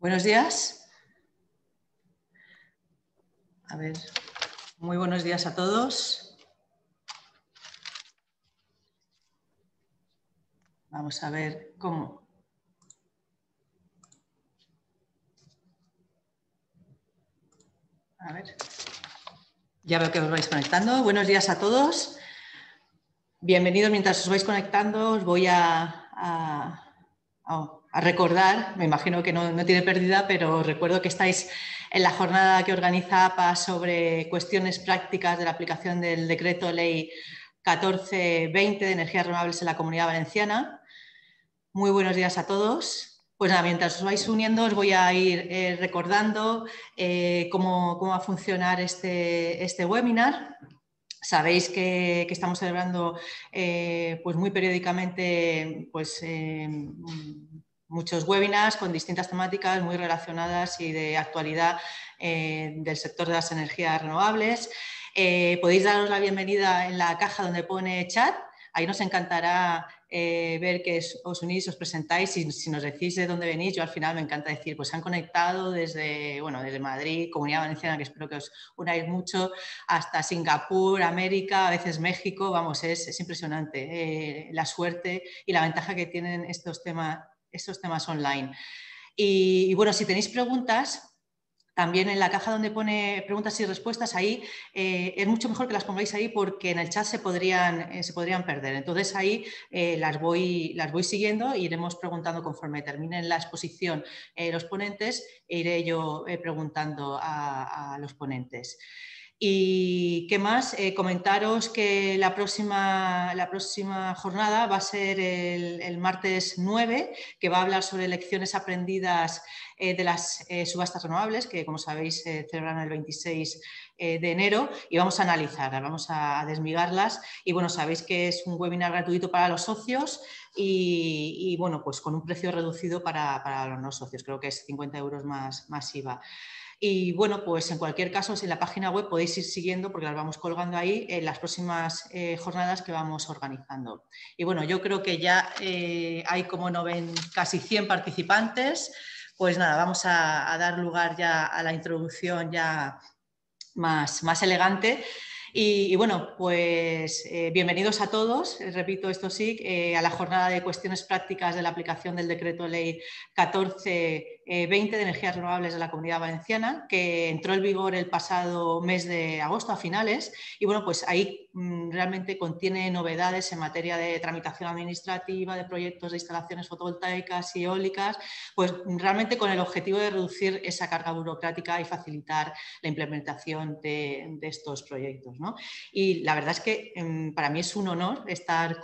Buenos días. A ver, muy buenos días a todos. Vamos a ver cómo. A ver. Ya veo que os vais conectando. Buenos días a todos. Bienvenidos. Mientras os vais conectando, os voy a recordar, me imagino que no tiene pérdida, pero os recuerdo que estáis en la jornada que organiza APA sobre cuestiones prácticas de la aplicación del Decreto Ley 1420 de energías renovables en la Comunidad Valenciana. Muy buenos días a todos. Pues nada, mientras os vais uniendo os voy a ir recordando cómo va a funcionar este webinar. Sabéis que estamos celebrando pues muy periódicamente pues, muchos webinars con distintas temáticas muy relacionadas y de actualidad del sector de las energías renovables. Podéis daros la bienvenida en la caja donde pone chat. Ahí nos encantará ver que os unís, os presentáis y si nos decís de dónde venís. Yo al final me encanta decir, pues se han conectado desde Madrid, Comunidad Valenciana, que espero que os unáis mucho, hasta Singapur, América, a veces México. Vamos, es impresionante la suerte y la ventaja que tienen estos temas online. Y bueno, si tenéis preguntas, también en la caja donde pone preguntas y respuestas, ahí es mucho mejor que las pongáis ahí porque en el chat se podrían perder. Entonces ahí las voy siguiendo e iremos preguntando conforme terminen la exposición los ponentes e iré yo preguntando a los ponentes. ¿Y qué más? Comentaros que la próxima jornada va a ser el martes 9, que va a hablar sobre lecciones aprendidas de las subastas renovables, que como sabéis se celebran el 26 de enero, y vamos a analizarlas, vamos a desmigarlas. Y bueno, sabéis que es un webinar gratuito para los socios y bueno, pues con un precio reducido para los no socios, creo que es 50 euros más IVA. Y bueno, pues en cualquier caso, en la página web podéis ir siguiendo, porque las vamos colgando ahí, en las próximas jornadas que vamos organizando. Y bueno, yo creo que ya hay como casi 100 participantes. Pues nada, vamos a dar lugar ya a la introducción ya más elegante. Y bueno, pues bienvenidos a todos, repito esto sí, a la jornada de cuestiones prácticas de la aplicación del Decreto Ley 1420 de energías renovables de la Comunidad Valenciana, que entró en vigor el pasado mes de agosto a finales. Y bueno, pues ahí realmente contiene novedades en materia de tramitación administrativa, de proyectos de instalaciones fotovoltaicas y eólicas, pues realmente con el objetivo de reducir esa carga burocrática y facilitar la implementación de estos proyectos, ¿no? Y la verdad es que para mí es un honor estar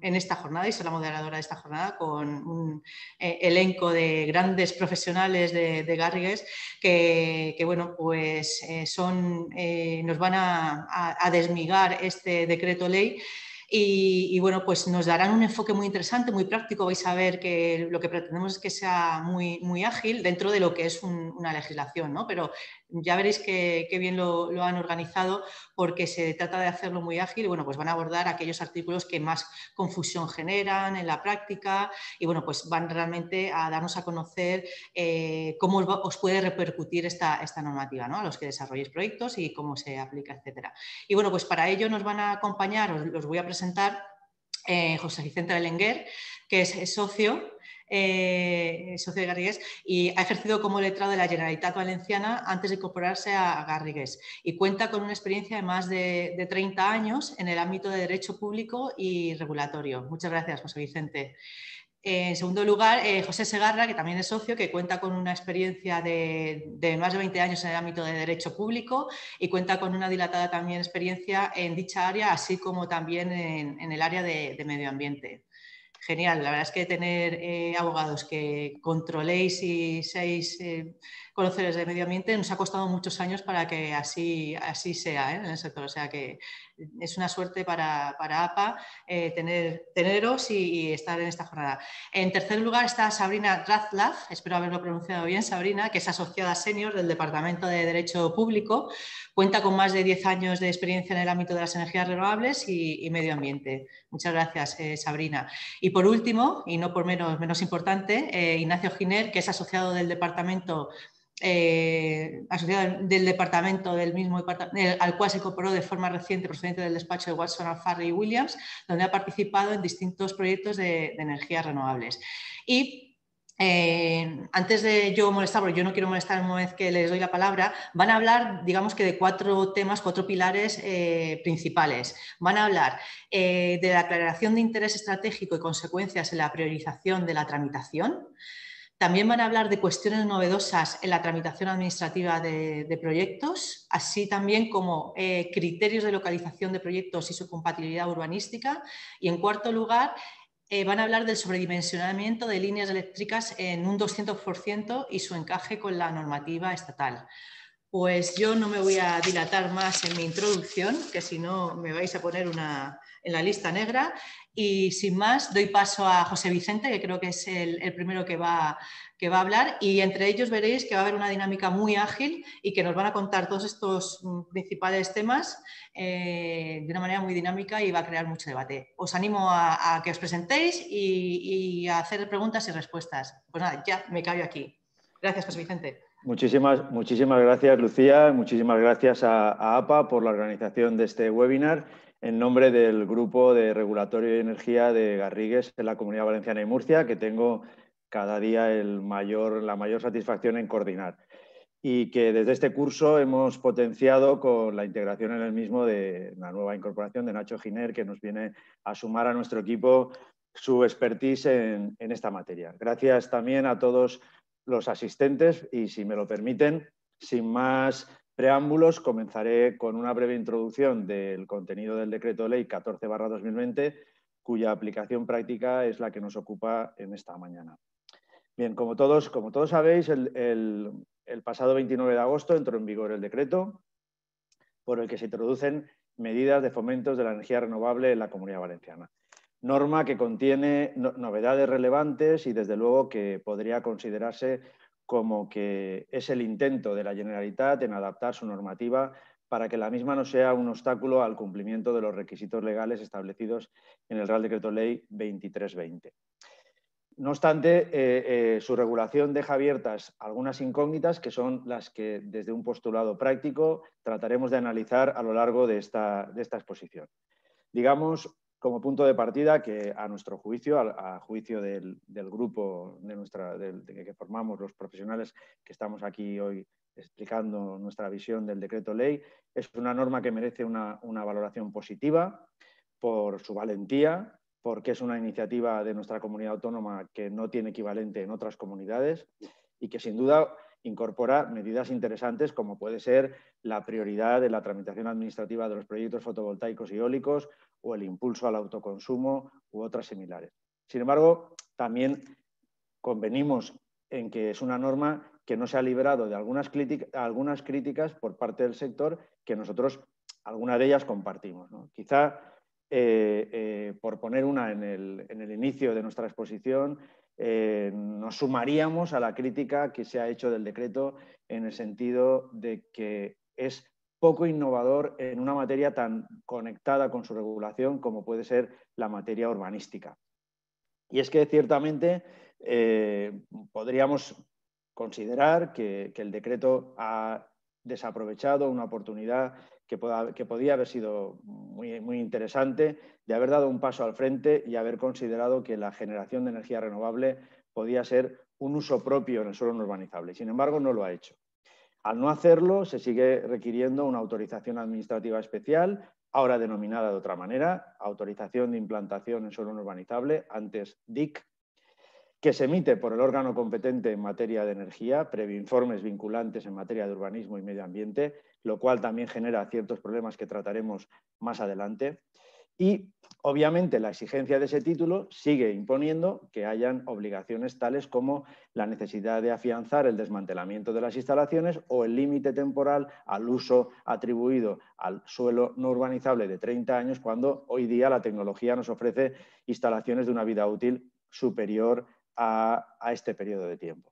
en esta jornada y ser la moderadora de esta jornada con un elenco de grandes profesionales de Garrigues que bueno, pues nos van a desmigar este decreto ley. Y bueno, pues nos darán un enfoque muy interesante, muy práctico. Vais a ver que lo que pretendemos es que sea muy ágil dentro de lo que es una legislación, ¿no? Pero ya veréis que bien lo han organizado porque se trata de hacerlo muy ágil y bueno, pues van a abordar aquellos artículos que más confusión generan en la práctica y bueno, pues van realmente a darnos a conocer cómo os puede repercutir esta normativa, ¿no? A los que desarrolléis proyectos y cómo se aplica, etcétera. Y bueno, pues para ello nos van a acompañar, os voy a presentar José Vicente Belenguer, que es socio de Garrigues y ha ejercido como letrado de la Generalitat Valenciana antes de incorporarse a Garrigues y cuenta con una experiencia de más de 30 años en el ámbito de derecho público y regulatorio. Muchas gracias, José Vicente. En segundo lugar, José Segarra, que también es socio, que cuenta con una experiencia de más de 20 años en el ámbito de derecho público y cuenta con una dilatada también experiencia en dicha área, así como también en el área de medio ambiente. Genial, la verdad es que tener abogados que controléis y seáis conocedores de medio ambiente nos ha costado muchos años para que así sea en el sector, o sea que es una suerte para APA teneros y estar en esta jornada. En tercer lugar está Sabrina Razlav, espero haberlo pronunciado bien, Sabrina, que es asociada senior del Departamento de Derecho Público. Cuenta con más de 10 años de experiencia en el ámbito de las energías renovables y medio ambiente. Muchas gracias, Sabrina. Y por último, y no por menos importante, Ignacio Giner, que es asociado del departamento del mismo al cual se incorporó de forma reciente procedente del despacho de Watson Alfarri y Williams, donde ha participado en distintos proyectos de energías renovables. Y antes de yo molestar, porque yo no quiero molestar una vez que les doy la palabra, van a hablar, digamos que de 4 temas, 4 pilares principales. Van a hablar de la aclaración de interés estratégico y consecuencias en la priorización de la tramitación. También van a hablar de cuestiones novedosas en la tramitación administrativa de proyectos, así también como criterios de localización de proyectos y su compatibilidad urbanística. Y en cuarto lugar, van a hablar del sobredimensionamiento de líneas eléctricas en un 200% y su encaje con la normativa estatal. Pues yo no me voy a dilatar más en mi introducción, que si no me vais a poner en la lista negra. Y sin más, doy paso a José Vicente, que creo que es el primero que va a hablar. Y entre ellos veréis que va a haber una dinámica muy ágil y que nos van a contar todos estos principales temas de una manera muy dinámica y va a crear mucho debate. Os animo a que os presentéis y a hacer preguntas y respuestas. Pues nada, ya me callo aquí. Gracias, José Vicente. Muchísimas gracias, Lucía. Muchísimas gracias a APA por la organización de este webinar en nombre del Grupo de Regulatorio de Energía de Garrigues en la Comunidad Valenciana y Murcia, que tengo cada día la mayor satisfacción en coordinar. Y que desde este curso hemos potenciado con la integración en el mismo de la nueva incorporación de Nacho Giner, que nos viene a sumar a nuestro equipo su expertise en esta materia. Gracias también a todos los asistentes y, si me lo permiten, sin más preámbulos, comenzaré con una breve introducción del contenido del Decreto Ley 14/2020, cuya aplicación práctica es la que nos ocupa en esta mañana. Bien, como todos sabéis, el pasado 29 de agosto entró en vigor el decreto por el que se introducen medidas de fomentos de la energía renovable en la Comunidad Valenciana. Norma que contiene novedades relevantes y, desde luego, que podría considerarse como que es el intento de la Generalitat en adaptar su normativa para que la misma no sea un obstáculo al cumplimiento de los requisitos legales establecidos en el Real Decreto Ley 23/20. No obstante, su regulación deja abiertas algunas incógnitas que son las que, desde un postulado práctico, trataremos de analizar a lo largo de esta exposición. Digamos, como punto de partida, que a nuestro juicio, a juicio del grupo que formamos los profesionales que estamos aquí hoy explicando nuestra visión del decreto ley, es una norma que merece una valoración positiva por su valentía, porque es una iniciativa de nuestra comunidad autónoma que no tiene equivalente en otras comunidades y que, sin duda, incorpora medidas interesantes como puede ser la prioridad de la tramitación administrativa de los proyectos fotovoltaicos y eólicos o el impulso al autoconsumo u otras similares. Sin embargo, también convenimos en que es una norma que no se ha librado de algunas críticas por parte del sector que nosotros, algunas de ellas, compartimos, ¿no? Quizá, por poner una en el inicio de nuestra exposición, nos sumaríamos a la crítica que se ha hecho del decreto en el sentido de que es poco innovador en una materia tan conectada con su regulación como puede ser la materia urbanística. Y es que, ciertamente, podríamos considerar que el decreto ha desaprovechado una oportunidad que podía haber sido muy interesante, de haber dado un paso al frente y haber considerado que la generación de energía renovable podía ser un uso propio en el suelo no urbanizable. Sin embargo, no lo ha hecho. Al no hacerlo, se sigue requiriendo una autorización administrativa especial, ahora denominada de otra manera, autorización de implantación en suelo no urbanizable, antes DIC, que se emite por el órgano competente en materia de energía, previo informes vinculantes en materia de urbanismo y medio ambiente, lo cual también genera ciertos problemas que trataremos más adelante. Y, obviamente, la exigencia de ese título sigue imponiendo que hayan obligaciones tales como la necesidad de afianzar el desmantelamiento de las instalaciones o el límite temporal al uso atribuido al suelo no urbanizable de 30 años, cuando hoy día la tecnología nos ofrece instalaciones de una vida útil superior a este periodo de tiempo.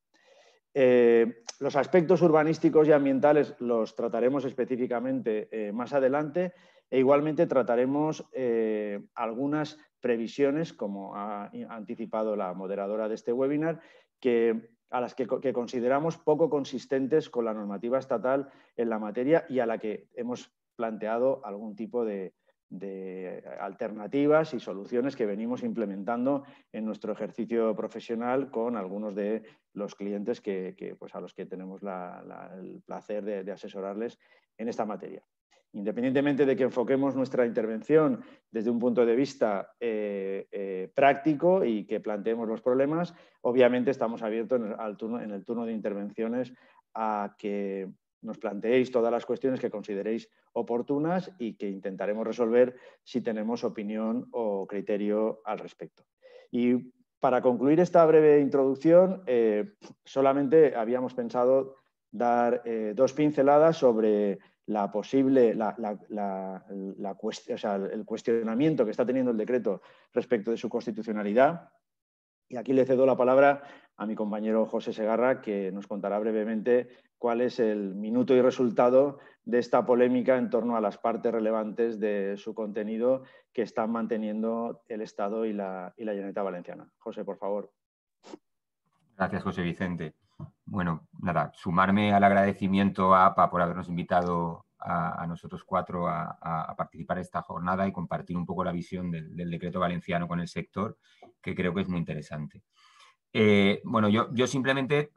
Los aspectos urbanísticos y ambientales los trataremos específicamente más adelante, e igualmente trataremos algunas previsiones, como ha anticipado la moderadora de este webinar, a las que consideramos poco consistentes con la normativa estatal en la materia y a la que hemos planteado algún tipo de alternativas y soluciones que venimos implementando en nuestro ejercicio profesional con algunos de los clientes pues a los que tenemos el placer de asesorarles en esta materia. Independientemente de que enfoquemos nuestra intervención desde un punto de vista práctico y que planteemos los problemas, obviamente estamos abiertos en el turno de intervenciones a que nos planteéis todas las cuestiones que consideréis oportunas y que intentaremos resolver si tenemos opinión o criterio al respecto. Y para concluir esta breve introducción, solamente habíamos pensado dar dos pinceladas sobre la posible, el cuestionamiento que está teniendo el decreto respecto de su constitucionalidad. Y aquí le cedo la palabra a mi compañero José Segarra, que nos contará brevemente cuál es el minuto y resultado de esta polémica en torno a las partes relevantes de su contenido que están manteniendo el Estado y la Generalitat Valenciana. José, por favor. Gracias, José Vicente. Bueno, nada, sumarme al agradecimiento a APA por habernos invitado a nosotros cuatro a participar en esta jornada y compartir un poco la visión del decreto valenciano con el sector, que creo que es muy interesante. Bueno, yo simplemente,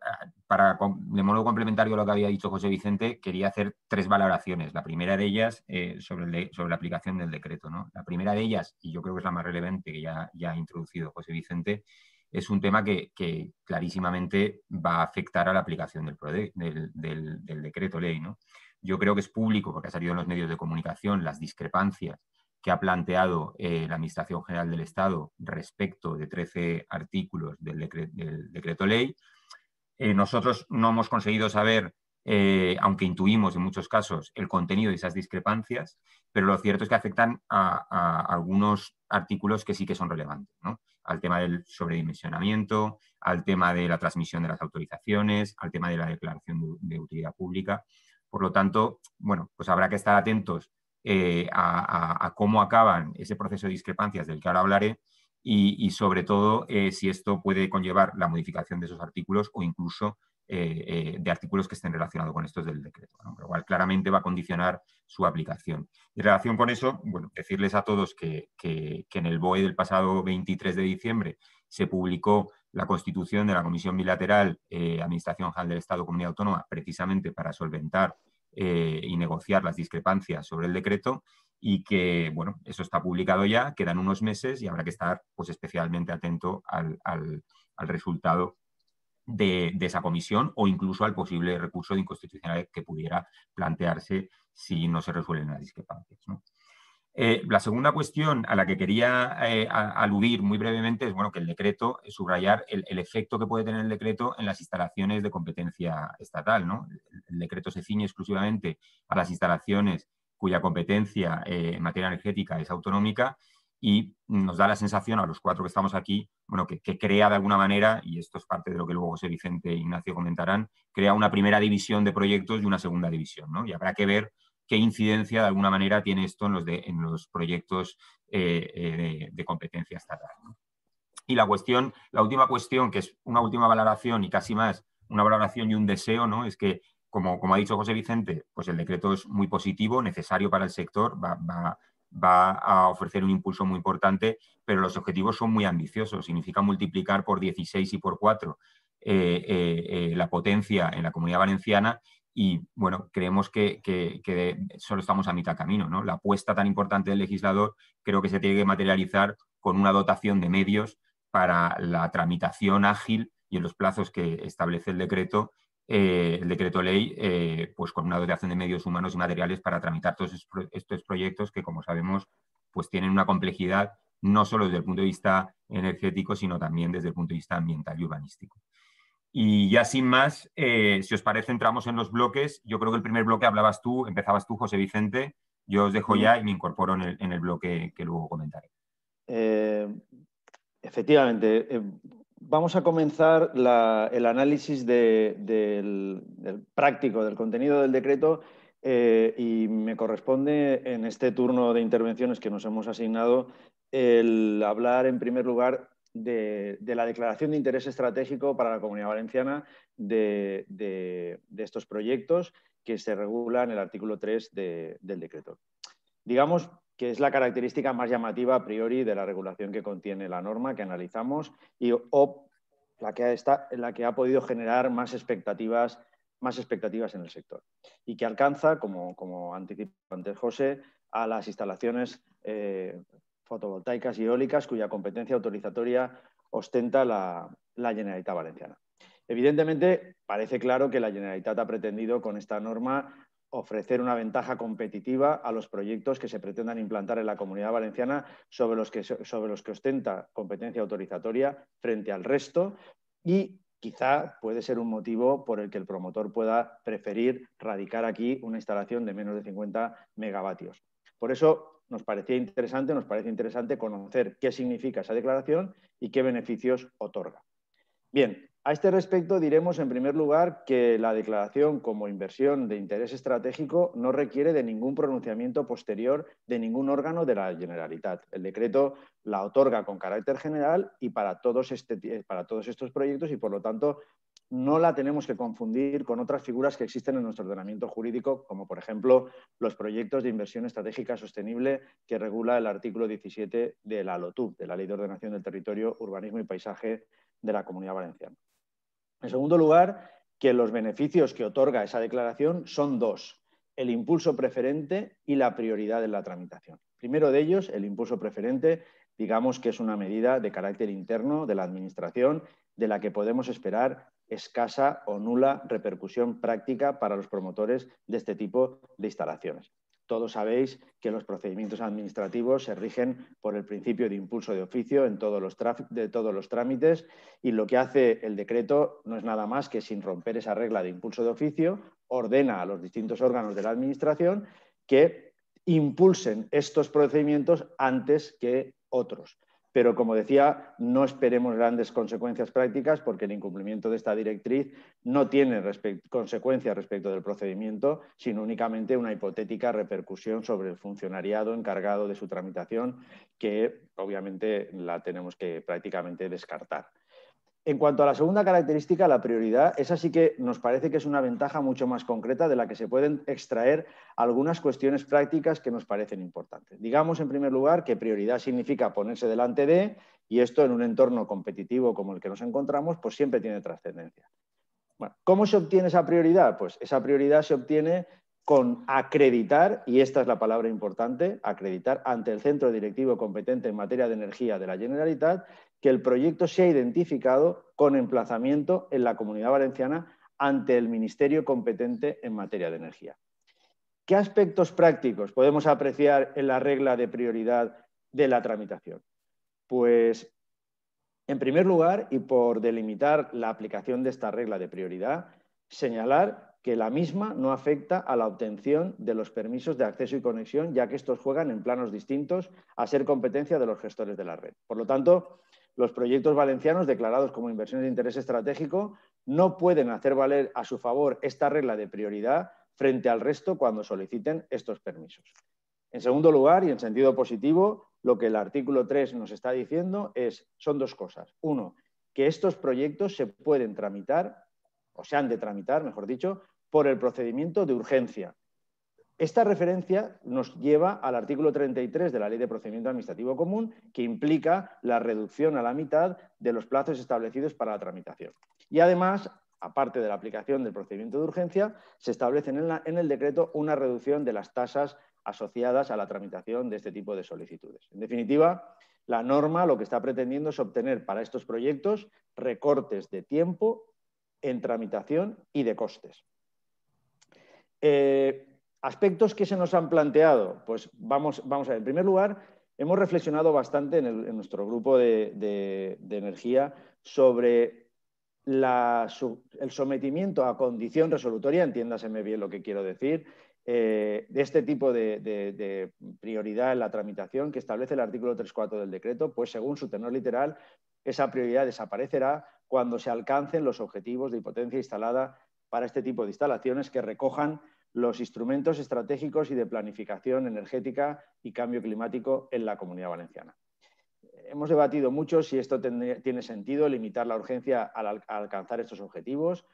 de modo complementario a lo que había dicho José Vicente, quería hacer tres valoraciones. La primera de ellas sobre la aplicación del decreto, ¿no? La primera de ellas, y yo creo que es la más relevante, que ya ha introducido José Vicente, es un tema que clarísimamente va a afectar a la aplicación del decreto ley, ¿no? Yo creo que es público, porque ha salido en los medios de comunicación, las discrepancias que ha planteado la Administración General del Estado respecto de 13 artículos del decreto ley. Nosotros no hemos conseguido saber, aunque intuimos en muchos casos, el contenido de esas discrepancias, pero lo cierto es que afectan a algunos artículos que sí que son relevantes, ¿no? Al tema del sobredimensionamiento, al tema de la transmisión de las autorizaciones, al tema de la declaración de utilidad pública. Por lo tanto, bueno, pues habrá que estar atentos a cómo acaban ese proceso de discrepancias del que ahora hablaré y sobre todo, si esto puede conllevar la modificación de esos artículos o incluso de artículos que estén relacionados con estos del decreto, ¿no? Lo cual claramente va a condicionar su aplicación. En relación con eso, bueno, decirles a todos que en el BOE del pasado 23 de diciembre se publicó la constitución de la Comisión Bilateral Administración General del Estado Comunidad Autónoma, precisamente para solventar y negociar las discrepancias sobre el decreto, y que, bueno, eso está publicado ya, quedan unos meses y habrá que estar pues, especialmente atento al resultado de esa comisión o incluso al posible recurso de inconstitucionalidad que pudiera plantearse si no se resuelven las discrepancias, ¿no? La segunda cuestión a la que quería aludir muy brevemente es bueno, que el decreto, subrayar el efecto que puede tener el decreto en las instalaciones de competencia estatal, ¿no? El decreto se ciñe exclusivamente a las instalaciones cuya competencia en materia energética es autonómica y nos da la sensación a los cuatro que estamos aquí, bueno, que crea de alguna manera, y esto es parte de lo que luego José Vicente e Ignacio comentarán, crea una primera división de proyectos y una segunda división, ¿no? Y habrá que ver qué incidencia de alguna manera tiene esto en los proyectos de competencia estatal, ¿no? Y la última cuestión, que es una última valoración y casi más una valoración y un deseo, ¿no? Es que, como ha dicho José Vicente, pues el decreto es muy positivo, necesario para el sector, va a ofrecer un impulso muy importante, pero los objetivos son muy ambiciosos. Significa multiplicar por 16 y por 4 la potencia en la Comunidad Valenciana. Y, bueno, creemos que solo estamos a mitad camino, ¿no? La apuesta tan importante del legislador creo que se tiene que materializar con una dotación de medios para la tramitación ágil y en los plazos que establece el decreto ley, pues con una dotación de medios humanos y materiales para tramitar todos estos proyectos que, como sabemos, pues tienen una complejidad no solo desde el punto de vista energético, sino también desde el punto de vista ambiental y urbanístico. Y ya sin más, si os parece, entramos en los bloques. Yo creo que el primer bloque empezabas tú, José Vicente. Yo os dejo ya y me incorporo en el bloque que luego comentaré. Efectivamente. Vamos a comenzar el análisis del práctico, del contenido del decreto, y me corresponde en este turno de intervenciones que nos hemos asignado el hablar en primer lugar de la declaración de interés estratégico para la Comunidad Valenciana de estos proyectos que se regula en el artículo 3 del decreto. Digamos que es la característica más llamativa a priori de la regulación que contiene la norma que analizamos o la que ha podido generar más expectativas en el sector y que alcanza, como anticipó antes José, a las instalaciones fotovoltaicas y eólicas cuya competencia autorizatoria ostenta la Generalitat Valenciana. Evidentemente, parece claro que la Generalitat ha pretendido con esta norma ofrecer una ventaja competitiva a los proyectos que se pretendan implantar en la Comunidad Valenciana sobre los que ostenta competencia autorizatoria frente al resto, y quizá puede ser un motivo por el que el promotor pueda preferir radicar aquí una instalación de menos de 50 megavatios. Por eso nos parece interesante conocer qué significa esa declaración y qué beneficios otorga. Bien, a este respecto diremos en primer lugar que la declaración como inversión de interés estratégico no requiere de ningún pronunciamiento posterior de ningún órgano de la Generalitat. El decreto la otorga con carácter general y para todos estos proyectos, y por lo tanto no la tenemos que confundir con otras figuras que existen en nuestro ordenamiento jurídico, como por ejemplo los proyectos de inversión estratégica sostenible que regula el artículo 17 de la LOTUV, de la Ley de Ordenación del Territorio, Urbanismo y Paisaje de la Comunidad Valenciana. En segundo lugar, que los beneficios que otorga esa declaración son dos: el impulso preferente y la prioridad en la tramitación. Primero de ellos, el impulso preferente, digamos que es una medida de carácter interno de la Administración de la que podemos esperar escasa o nula repercusión práctica para los promotores de este tipo de instalaciones. Todos sabéis que los procedimientos administrativos se rigen por el principio de impulso de oficio en todos los trámites, y lo que hace el decreto no es nada más que, sin romper esa regla de impulso de oficio, ordena a los distintos órganos de la Administración que impulsen estos procedimientos antes que otros. Pero, como decía, no esperemos grandes consecuencias prácticas, porque el incumplimiento de esta directriz no tiene consecuencias respecto del procedimiento, sino únicamente una hipotética repercusión sobre el funcionariado encargado de su tramitación, que obviamente la tenemos que prácticamente descartar. En cuanto a la segunda característica, la prioridad, esa sí que nos parece que es una ventaja mucho más concreta de la que se pueden extraer algunas cuestiones prácticas que nos parecen importantes. Digamos, en primer lugar, que prioridad significa ponerse delante de, y esto en un entorno competitivo como el que nos encontramos, pues siempre tiene trascendencia. Bueno, ¿cómo se obtiene esa prioridad? Pues esa prioridad se obtiene con acreditar, y esta es la palabra importante, acreditar ante el centro directivo competente en materia de energía de la Generalitat que el proyecto se ha identificado con emplazamiento en la Comunidad Valenciana ante el Ministerio competente en materia de energía. ¿Qué aspectos prácticos podemos apreciar en la regla de prioridad de la tramitación? Pues, en primer lugar, y por delimitar la aplicación de esta regla de prioridad, señalar que la misma no afecta a la obtención de los permisos de acceso y conexión, ya que estos juegan en planos distintos a ser competencia de los gestores de la red. Por lo tanto, los proyectos valencianos declarados como inversiones de interés estratégico no pueden hacer valer a su favor esta regla de prioridad frente al resto cuando soliciten estos permisos. En segundo lugar, y en sentido positivo, lo que el artículo 3 nos está diciendo son dos cosas. Uno, que estos proyectos se pueden tramitar, o se han de tramitar, mejor dicho, por el procedimiento de urgencia. Esta referencia nos lleva al artículo 33 de la Ley de Procedimiento Administrativo Común, que implica la reducción a la mitad de los plazos establecidos para la tramitación. Y además, aparte de la aplicación del procedimiento de urgencia, se establece en el decreto una reducción de las tasas asociadas a la tramitación de este tipo de solicitudes. En definitiva, la norma lo que está pretendiendo es obtener para estos proyectos recortes de tiempo en tramitación y de costes. Aspectos que se nos han planteado, pues vamos a ver. En primer lugar, hemos reflexionado bastante en nuestro grupo de energía sobre el sometimiento a condición resolutoria, entiéndaseme bien lo que quiero decir, de este tipo de prioridad en la tramitación que establece el artículo 3.4 del decreto, pues según su tenor literal, esa prioridad desaparecerá cuando se alcancen los objetivos de potencia instalada para este tipo de instalaciones que recojan los instrumentos estratégicos y de planificación energética y cambio climático en la Comunidad Valenciana. Hemos debatido mucho si esto tiene sentido, limitar la urgencia al alcanzar estos objetivos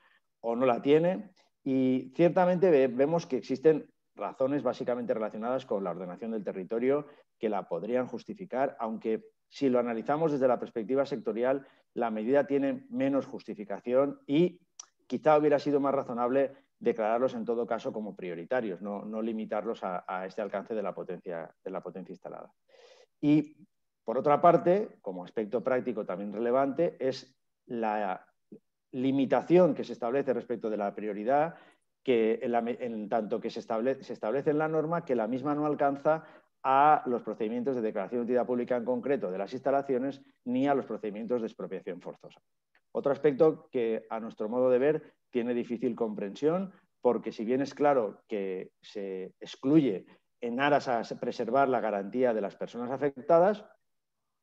o no la tiene, y ciertamente vemos que existen razones básicamente relacionadas con la ordenación del territorio que la podrían justificar, aunque si lo analizamos desde la perspectiva sectorial, la medida tiene menos justificación y quizá hubiera sido más razonable declararlos en todo caso como prioritarios, no limitarlos a este alcance de la potencia instalada. Y por otra parte, como aspecto práctico también relevante, es la limitación que se establece respecto de la prioridad, que en tanto que se establece en la norma que la misma no alcanza a los procedimientos de declaración de utilidad pública en concreto de las instalaciones ni a los procedimientos de expropiación forzosa. Otro aspecto que, a nuestro modo de ver, tiene difícil comprensión, porque si bien es claro que se excluye en aras a preservar la garantía de las personas afectadas,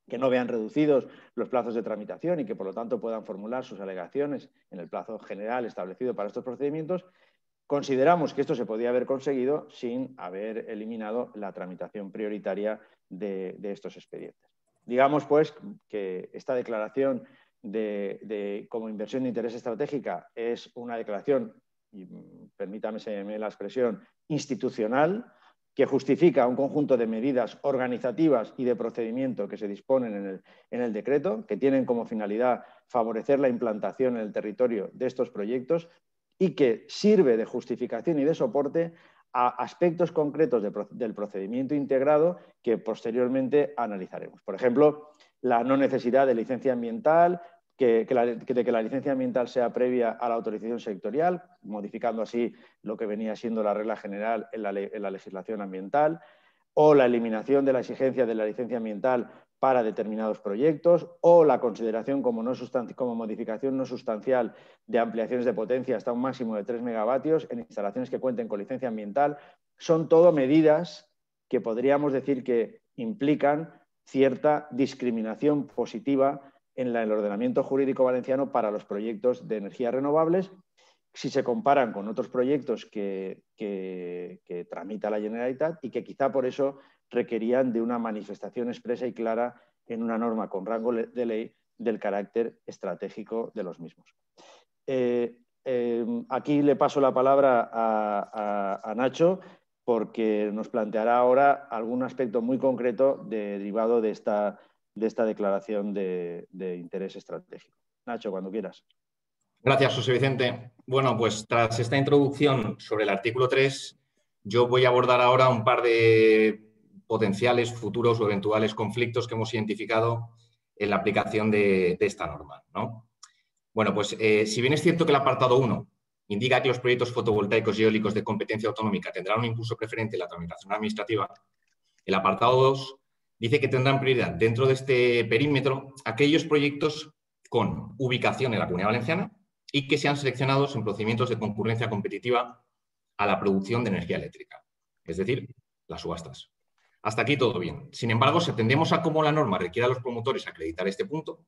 que no vean reducidos los plazos de tramitación y que, por lo tanto, puedan formular sus alegaciones en el plazo general establecido para estos procedimientos, consideramos que esto se podía haber conseguido sin haber eliminado la tramitación prioritaria de estos expedientes. Digamos, pues, que esta declaración como inversión de interés estratégica es una declaración, y permítame la expresión, institucional, que justifica un conjunto de medidas organizativas y de procedimiento que se disponen en el decreto, que tienen como finalidad favorecer la implantación en el territorio de estos proyectos y que sirve de justificación y de soporte a aspectos concretos del procedimiento integrado que posteriormente analizaremos. Por ejemplo, la no necesidad de licencia ambiental, de que la licencia ambiental sea previa a la autorización sectorial, modificando así lo que venía siendo la regla general en la legislación ambiental, o la eliminación de la exigencia de la licencia ambiental para determinados proyectos, o la consideración como modificación no sustancial de ampliaciones de potencia hasta un máximo de 3 megavatios en instalaciones que cuenten con licencia ambiental. Son todo medidas que podríamos decir que implican cierta discriminación positiva en el ordenamiento jurídico valenciano para los proyectos de energías renovables, si se comparan con otros proyectos que tramita la Generalitat y que quizá por eso requerían de una manifestación expresa y clara en una norma con rango de ley del carácter estratégico de los mismos. Aquí le paso la palabra a Nacho, porque nos planteará ahora algún aspecto muy concreto derivado de esta declaración de interés estratégico. Nacho, cuando quieras. Gracias, José Vicente. Bueno, pues tras esta introducción sobre el artículo 3, yo voy a abordar ahora un par de potenciales, futuros o eventuales conflictos que hemos identificado en la aplicación de esta norma, ¿no? Bueno, pues si bien es cierto que el apartado 1 indica que los proyectos fotovoltaicos y eólicos de competencia autonómica tendrán un impulso preferente en la tramitación administrativa, el apartado 2 dice que tendrán prioridad dentro de este perímetro aquellos proyectos con ubicación en la Comunidad Valenciana y que sean seleccionados en procedimientos de concurrencia competitiva a la producción de energía eléctrica, es decir, las subastas. Hasta aquí todo bien. Sin embargo, si atendemos a cómo la norma requiere a los promotores acreditar este punto,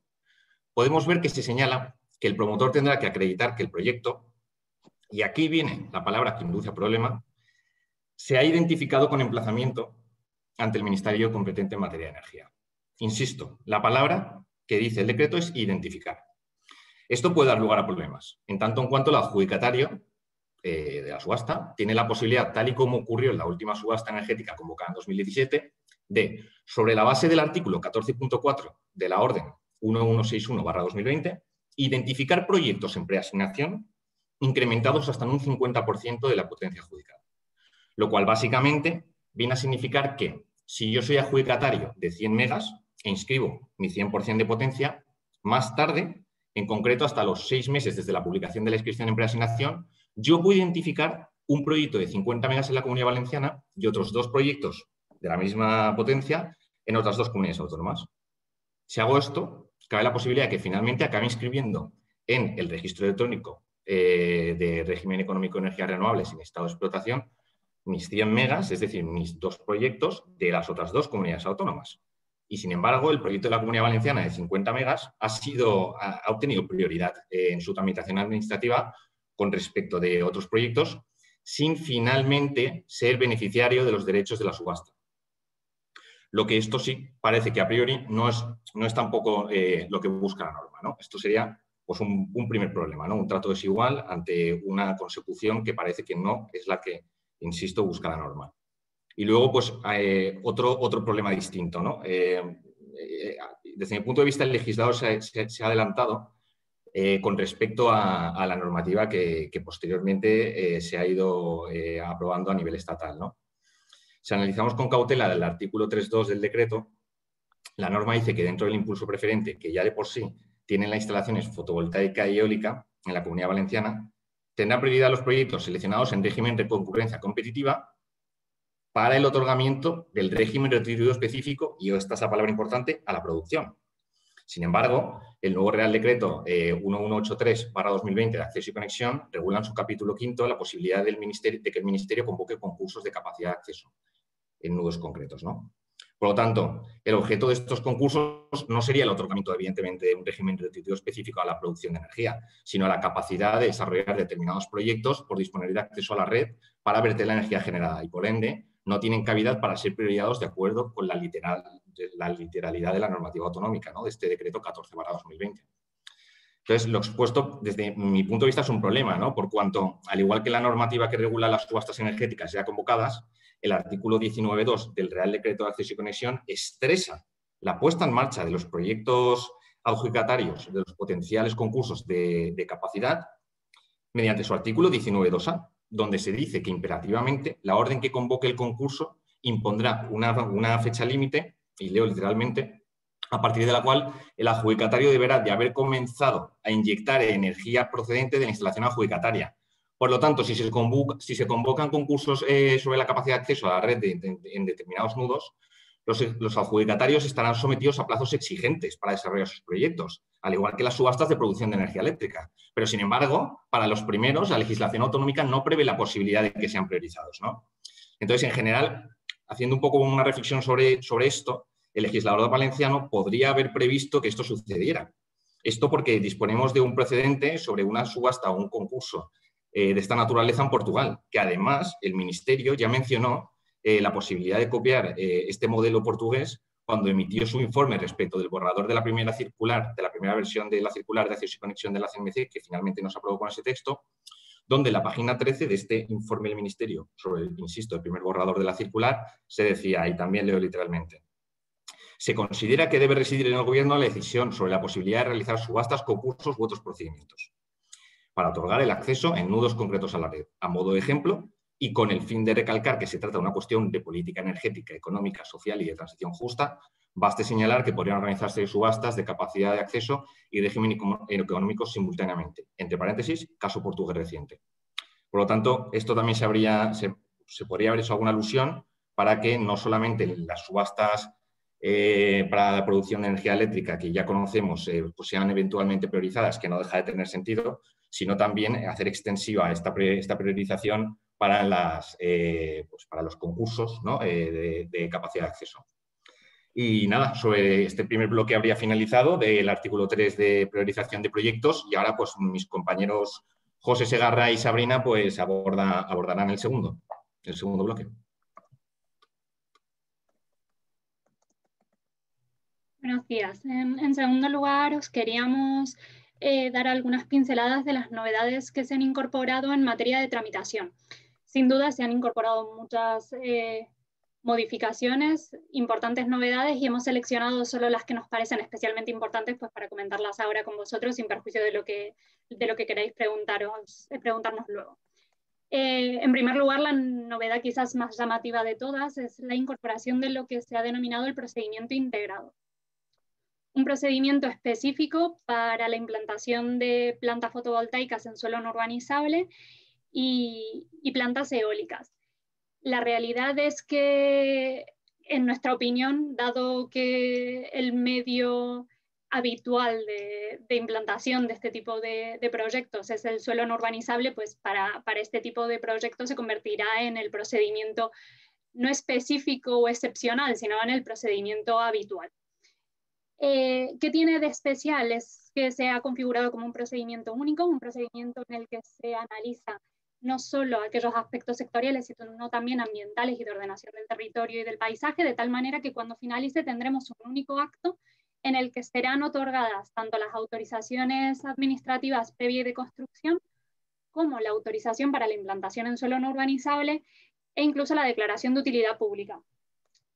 podemos ver que se señala que el promotor tendrá que acreditar que el proyecto, y aquí viene la palabra que induce a problema, se ha identificado con emplazamiento ante el Ministerio competente en materia de energía. Insisto, la palabra que dice el decreto es identificar. Esto puede dar lugar a problemas, en tanto en cuanto el adjudicatario de la subasta tiene la posibilidad, tal y como ocurrió en la última subasta energética convocada en 2017, de, sobre la base del artículo 14.4 de la orden 1161/2020, identificar proyectos en preasignación incrementados hasta en un 50% de la potencia adjudicada. Lo cual básicamente viene a significar que si yo soy adjudicatario de 100 megas e inscribo mi 100% de potencia, más tarde, en concreto hasta los 6 meses desde la publicación de la inscripción en preasignación, yo puedo identificar un proyecto de 50 megas en la Comunidad Valenciana y otros 2 proyectos de la misma potencia en otras 2 comunidades autónomas. Si hago esto, cabe la posibilidad de que finalmente acabe inscribiendo en el registro electrónico de régimen económico de energías renovables en estado de explotación mis 100 megas, es decir, mis 2 proyectos de las otras 2 comunidades autónomas. Y sin embargo, el proyecto de la Comunidad Valenciana de 50 megas ha obtenido prioridad en su tramitación administrativa con respecto de otros proyectos, sin finalmente ser beneficiario de los derechos de la subasta. Lo que esto sí parece que a priori no es tampoco lo que busca la norma, ¿no? Esto sería pues, un primer problema, ¿no? Un trato desigual ante una consecución que parece que no es la que, insisto, busca la norma. Y luego, pues, otro problema distinto, ¿no? Desde mi punto de vista, el legislador se ha adelantado con respecto a la normativa que posteriormente se ha ido aprobando a nivel estatal, ¿no? Si analizamos con cautela el artículo 3.2 del decreto, la norma dice que dentro del impulso preferente, que ya de por sí tienen las instalaciones fotovoltaica y eólica en la Comunidad Valenciana, tendrá prioridad los proyectos seleccionados en régimen de concurrencia competitiva para el otorgamiento del régimen retribuido específico, y esta es la palabra importante, a la producción. Sin embargo, el nuevo Real Decreto 1183/2020 de acceso y conexión regula en su capítulo 5 la posibilidad de que el Ministerio convoque concursos de capacidad de acceso en nudos concretos, ¿no? Por lo tanto, el objeto de estos concursos no sería el otorgamiento, evidentemente, de un régimen retributivo específico a la producción de energía, sino a la capacidad de desarrollar determinados proyectos por disponer de acceso a la red para verter la energía generada y, por ende, no tienen cavidad para ser priorizados de acuerdo con la literalidad de la normativa autonómica, ¿no? De este decreto 14/2020. Entonces, lo expuesto desde mi punto de vista es un problema, ¿no? Por cuanto, al igual que la normativa que regula las subastas energéticas ya convocadas, el artículo 19.2 del Real Decreto de Acceso y Conexión estresa la puesta en marcha de los proyectos adjudicatarios de los potenciales concursos de capacidad mediante su artículo 19.2a, donde se dice que imperativamente la orden que convoque el concurso impondrá una fecha límite, y leo literalmente, a partir de la cual el adjudicatario deberá de haber comenzado a inyectar energía procedente de la instalación adjudicataria. Por lo tanto, si se convocan concursos sobre la capacidad de acceso a la red en determinados nudos, los adjudicatarios estarán sometidos a plazos exigentes para desarrollar sus proyectos, al igual que las subastas de producción de energía eléctrica. Pero, sin embargo, para los primeros, la legislación autonómica no prevé la posibilidad de que sean priorizados, ¿no? Entonces, en general, haciendo un poco una reflexión sobre esto, el legislador valenciano podría haber previsto que esto sucediera. Esto porque disponemos de un precedente sobre una subasta o un concurso de esta naturaleza en Portugal, que además el Ministerio ya mencionó la posibilidad de copiar este modelo portugués cuando emitió su informe respecto del borrador de la primera versión de la circular de acceso y conexión de la CNMC, que finalmente no se aprobó con ese texto, donde en la página 13 de este informe del Ministerio sobre, insisto, el primer borrador de la circular, se decía, y también leo literalmente: se considera que debe residir en el Gobierno la decisión sobre la posibilidad de realizar subastas, concursos u otros procedimientos para otorgar el acceso en nudos concretos a la red. A modo de ejemplo, y con el fin de recalcar que se trata de una cuestión de política energética, económica, social y de transición justa, baste señalar que podrían organizarse subastas de capacidad de acceso y régimen económico simultáneamente. Entre paréntesis, caso portugués reciente. Por lo tanto, esto también se podría haber hecho alguna alusión para que no solamente las subastas para la producción de energía eléctrica que ya conocemos pues sean eventualmente priorizadas, que no deja de tener sentido, sino también hacer extensiva esta priorización para los concursos, ¿no? de capacidad de acceso. Y nada, sobre este primer bloque habría finalizado del artículo 3 de priorización de proyectos, y ahora pues mis compañeros José Segarra y Sabrina pues abordarán el segundo bloque. Buenos días. En segundo lugar, os queríamos dar algunas pinceladas de las novedades que se han incorporado en materia de tramitación. Sin duda se han incorporado muchas modificaciones, importantes novedades, y hemos seleccionado solo las que nos parecen especialmente importantes pues, para comentarlas ahora con vosotros, sin perjuicio de lo que queráis preguntarnos luego. En primer lugar, la novedad quizás más llamativa de todas es la incorporación de lo que se ha denominado el procedimiento integrado. Un procedimiento específico para la implantación de plantas fotovoltaicas en suelo no urbanizable y plantas eólicas. La realidad es que en nuestra opinión, dado que el medio habitual de implantación de este tipo de proyectos es el suelo no urbanizable, pues para este tipo de proyectos se convertirá en el procedimiento no específico o excepcional, sino en el procedimiento habitual. ¿Qué tiene de especial? Es que se ha configurado como un procedimiento único, un procedimiento en el que se analiza no solo aquellos aspectos sectoriales, sino también ambientales y de ordenación del territorio y del paisaje, de tal manera que cuando finalice tendremos un único acto en el que serán otorgadas tanto las autorizaciones administrativas previa de construcción, como la autorización para la implantación en suelo no urbanizable e incluso la declaración de utilidad pública.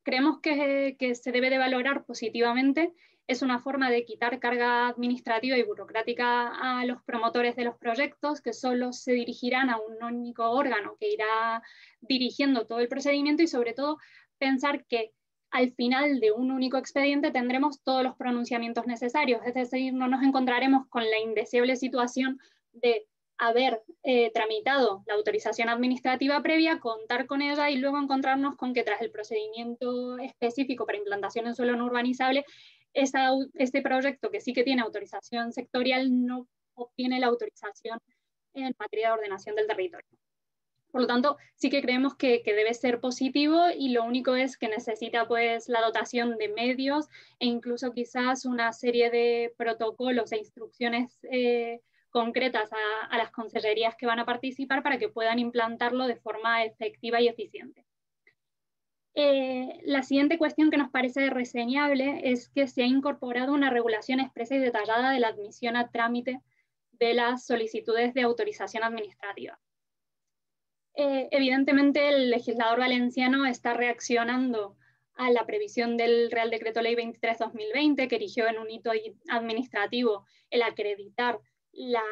Creemos que se debe de valorar positivamente. Es una forma de quitar carga administrativa y burocrática a los promotores de los proyectos, que solo se dirigirán a un único órgano que irá dirigiendo todo el procedimiento, y sobre todo pensar que al final de un único expediente tendremos todos los pronunciamientos necesarios, es decir, no nos encontraremos con la indeseable situación de haber tramitado la autorización administrativa previa, contar con ella y luego encontrarnos con que tras el procedimiento específico para implantación en suelo no urbanizable, este proyecto que sí que tiene autorización sectorial no obtiene la autorización en materia de ordenación del territorio. Por lo tanto, sí que creemos que debe ser positivo, y lo único es que necesita pues la dotación de medios e incluso quizás una serie de protocolos e instrucciones concretas a las consellerías que van a participar para que puedan implantarlo de forma efectiva y eficiente. La siguiente cuestión que nos parece reseñable es que se ha incorporado una regulación expresa y detallada de la admisión a trámite de las solicitudes de autorización administrativa. Evidentemente el legislador valenciano está reaccionando a la previsión del Real Decreto Ley 23/2020, que erigió en un hito administrativo el acreditar la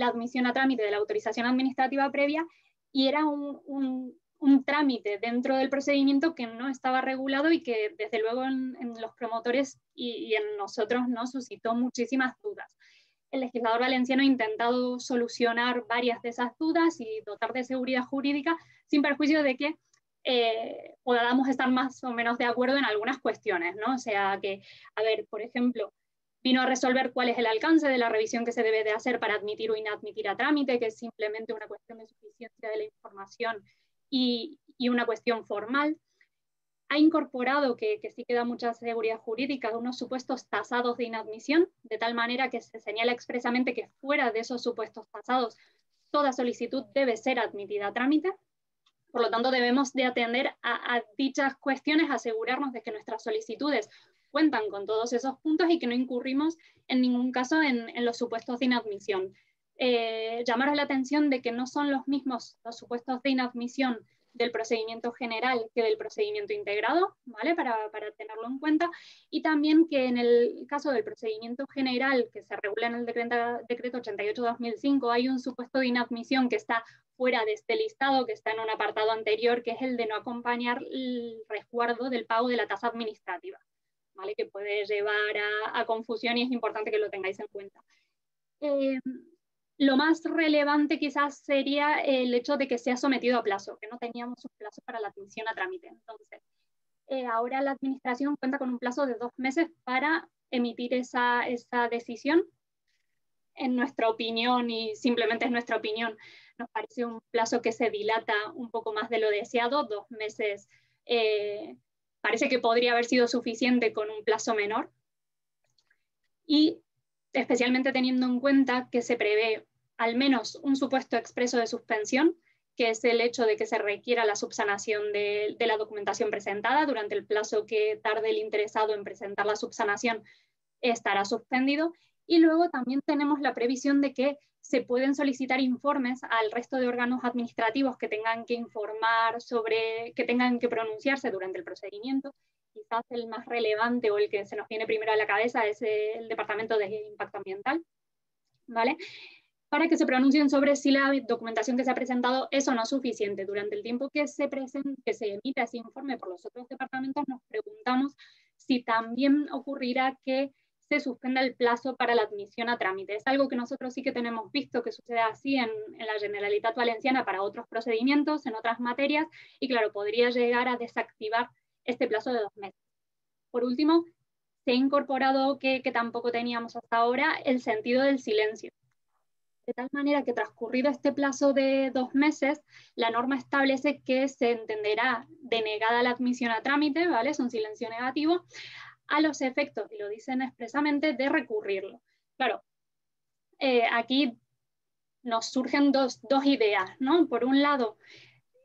admisión a trámite de la autorización administrativa previa, y era un trámite dentro del procedimiento que no estaba regulado y que desde luego en los promotores y en nosotros nos suscitó muchísimas dudas. El legislador valenciano ha intentado solucionar varias de esas dudas y dotar de seguridad jurídica, sin perjuicio de que podamos estar más o menos de acuerdo en algunas cuestiones, ¿no? O sea que, a ver, por ejemplo, vino a resolver cuál es el alcance de la revisión que se debe de hacer para admitir o inadmitir a trámite, que es simplemente una cuestión de suficiencia de la información y una cuestión formal. Ha incorporado, que sí que da mucha seguridad jurídica, unos supuestos tasados de inadmisión, de tal manera que se señala expresamente que fuera de esos supuestos tasados toda solicitud debe ser admitida a trámite. Por lo tanto, debemos de atender a dichas cuestiones, asegurarnos de que nuestras solicitudes cuentan con todos esos puntos y que no incurrimos en ningún caso en los supuestos de inadmisión. Llamaros la atención de que no son los mismos los supuestos de inadmisión del procedimiento general que del procedimiento integrado, ¿vale? Para tenerlo en cuenta, y también que en el caso del procedimiento general que se regula en el decreto 88/2005 hay un supuesto de inadmisión que está fuera de este listado, que está en un apartado anterior, que es el de no acompañar el resguardo del pago de la tasa administrativa, ¿vale? Que puede llevar a confusión, y es importante que lo tengáis en cuenta. Lo más relevante quizás sería el hecho de que sea sometido a plazo, que no teníamos un plazo para la admisión a trámite. Entonces, ahora la administración cuenta con un plazo de 2 meses para emitir esa decisión. En nuestra opinión, y simplemente es nuestra opinión, nos parece un plazo que se dilata un poco más de lo deseado. 2 meses parece que podría haber sido suficiente con un plazo menor. Y especialmente teniendo en cuenta que se prevé al menos un supuesto expreso de suspensión, que es el hecho de que se requiera la subsanación de la documentación presentada. Durante el plazo que tarde el interesado en presentar la subsanación estará suspendido. Y luego también tenemos la previsión de que se pueden solicitar informes al resto de órganos administrativos que tengan que informar que tengan que pronunciarse durante el procedimiento. Quizás el más relevante o el que se nos viene primero a la cabeza es el Departamento de Impacto Ambiental, ¿vale? Para que se pronuncien sobre si la documentación que se ha presentado es o no suficiente. Durante el tiempo que se emita ese informe por los otros departamentos, nos preguntamos si también ocurrirá que se suspenda el plazo para la admisión a trámite. Es algo que nosotros sí que tenemos visto que sucede así en la Generalitat Valenciana para otros procedimientos, en otras materias, y claro, podría llegar a desactivar este plazo de 2 meses. Por último, se ha incorporado, que tampoco teníamos hasta ahora, el sentido del silencio. De tal manera que transcurrido este plazo de 2 meses, la norma establece que se entenderá denegada la admisión a trámite, ¿vale? Es un silencio negativo, a los efectos, y lo dicen expresamente, de recurrirlo. Claro, aquí nos surgen dos ideas, ¿no? Por un lado,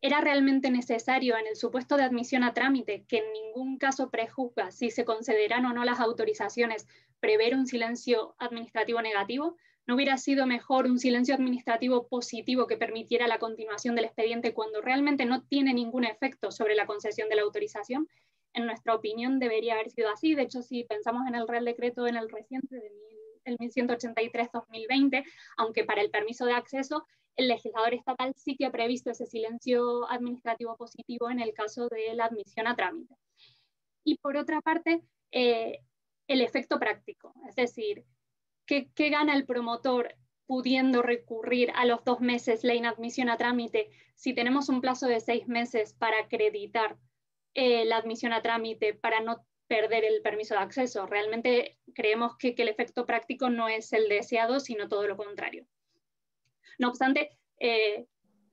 ¿era realmente necesario en el supuesto de admisión a trámite, que en ningún caso prejuzga si se concederán o no las autorizaciones, prever un silencio administrativo negativo? ¿No hubiera sido mejor un silencio administrativo positivo que permitiera la continuación del expediente cuando realmente no tiene ningún efecto sobre la concesión de la autorización? En nuestra opinión debería haber sido así. De hecho, si pensamos en el Real Decreto, en el reciente el 1183-2020, aunque para el permiso de acceso, el legislador estatal sí que ha previsto ese silencio administrativo positivo en el caso de la admisión a trámite. Y por otra parte, el efecto práctico, es decir, ¿qué gana el promotor pudiendo recurrir a los 2 meses la inadmisión a trámite si tenemos un plazo de 6 meses para acreditar la admisión a trámite para no perder el permiso de acceso? Realmente creemos que el efecto práctico no es el deseado, sino todo lo contrario. No obstante,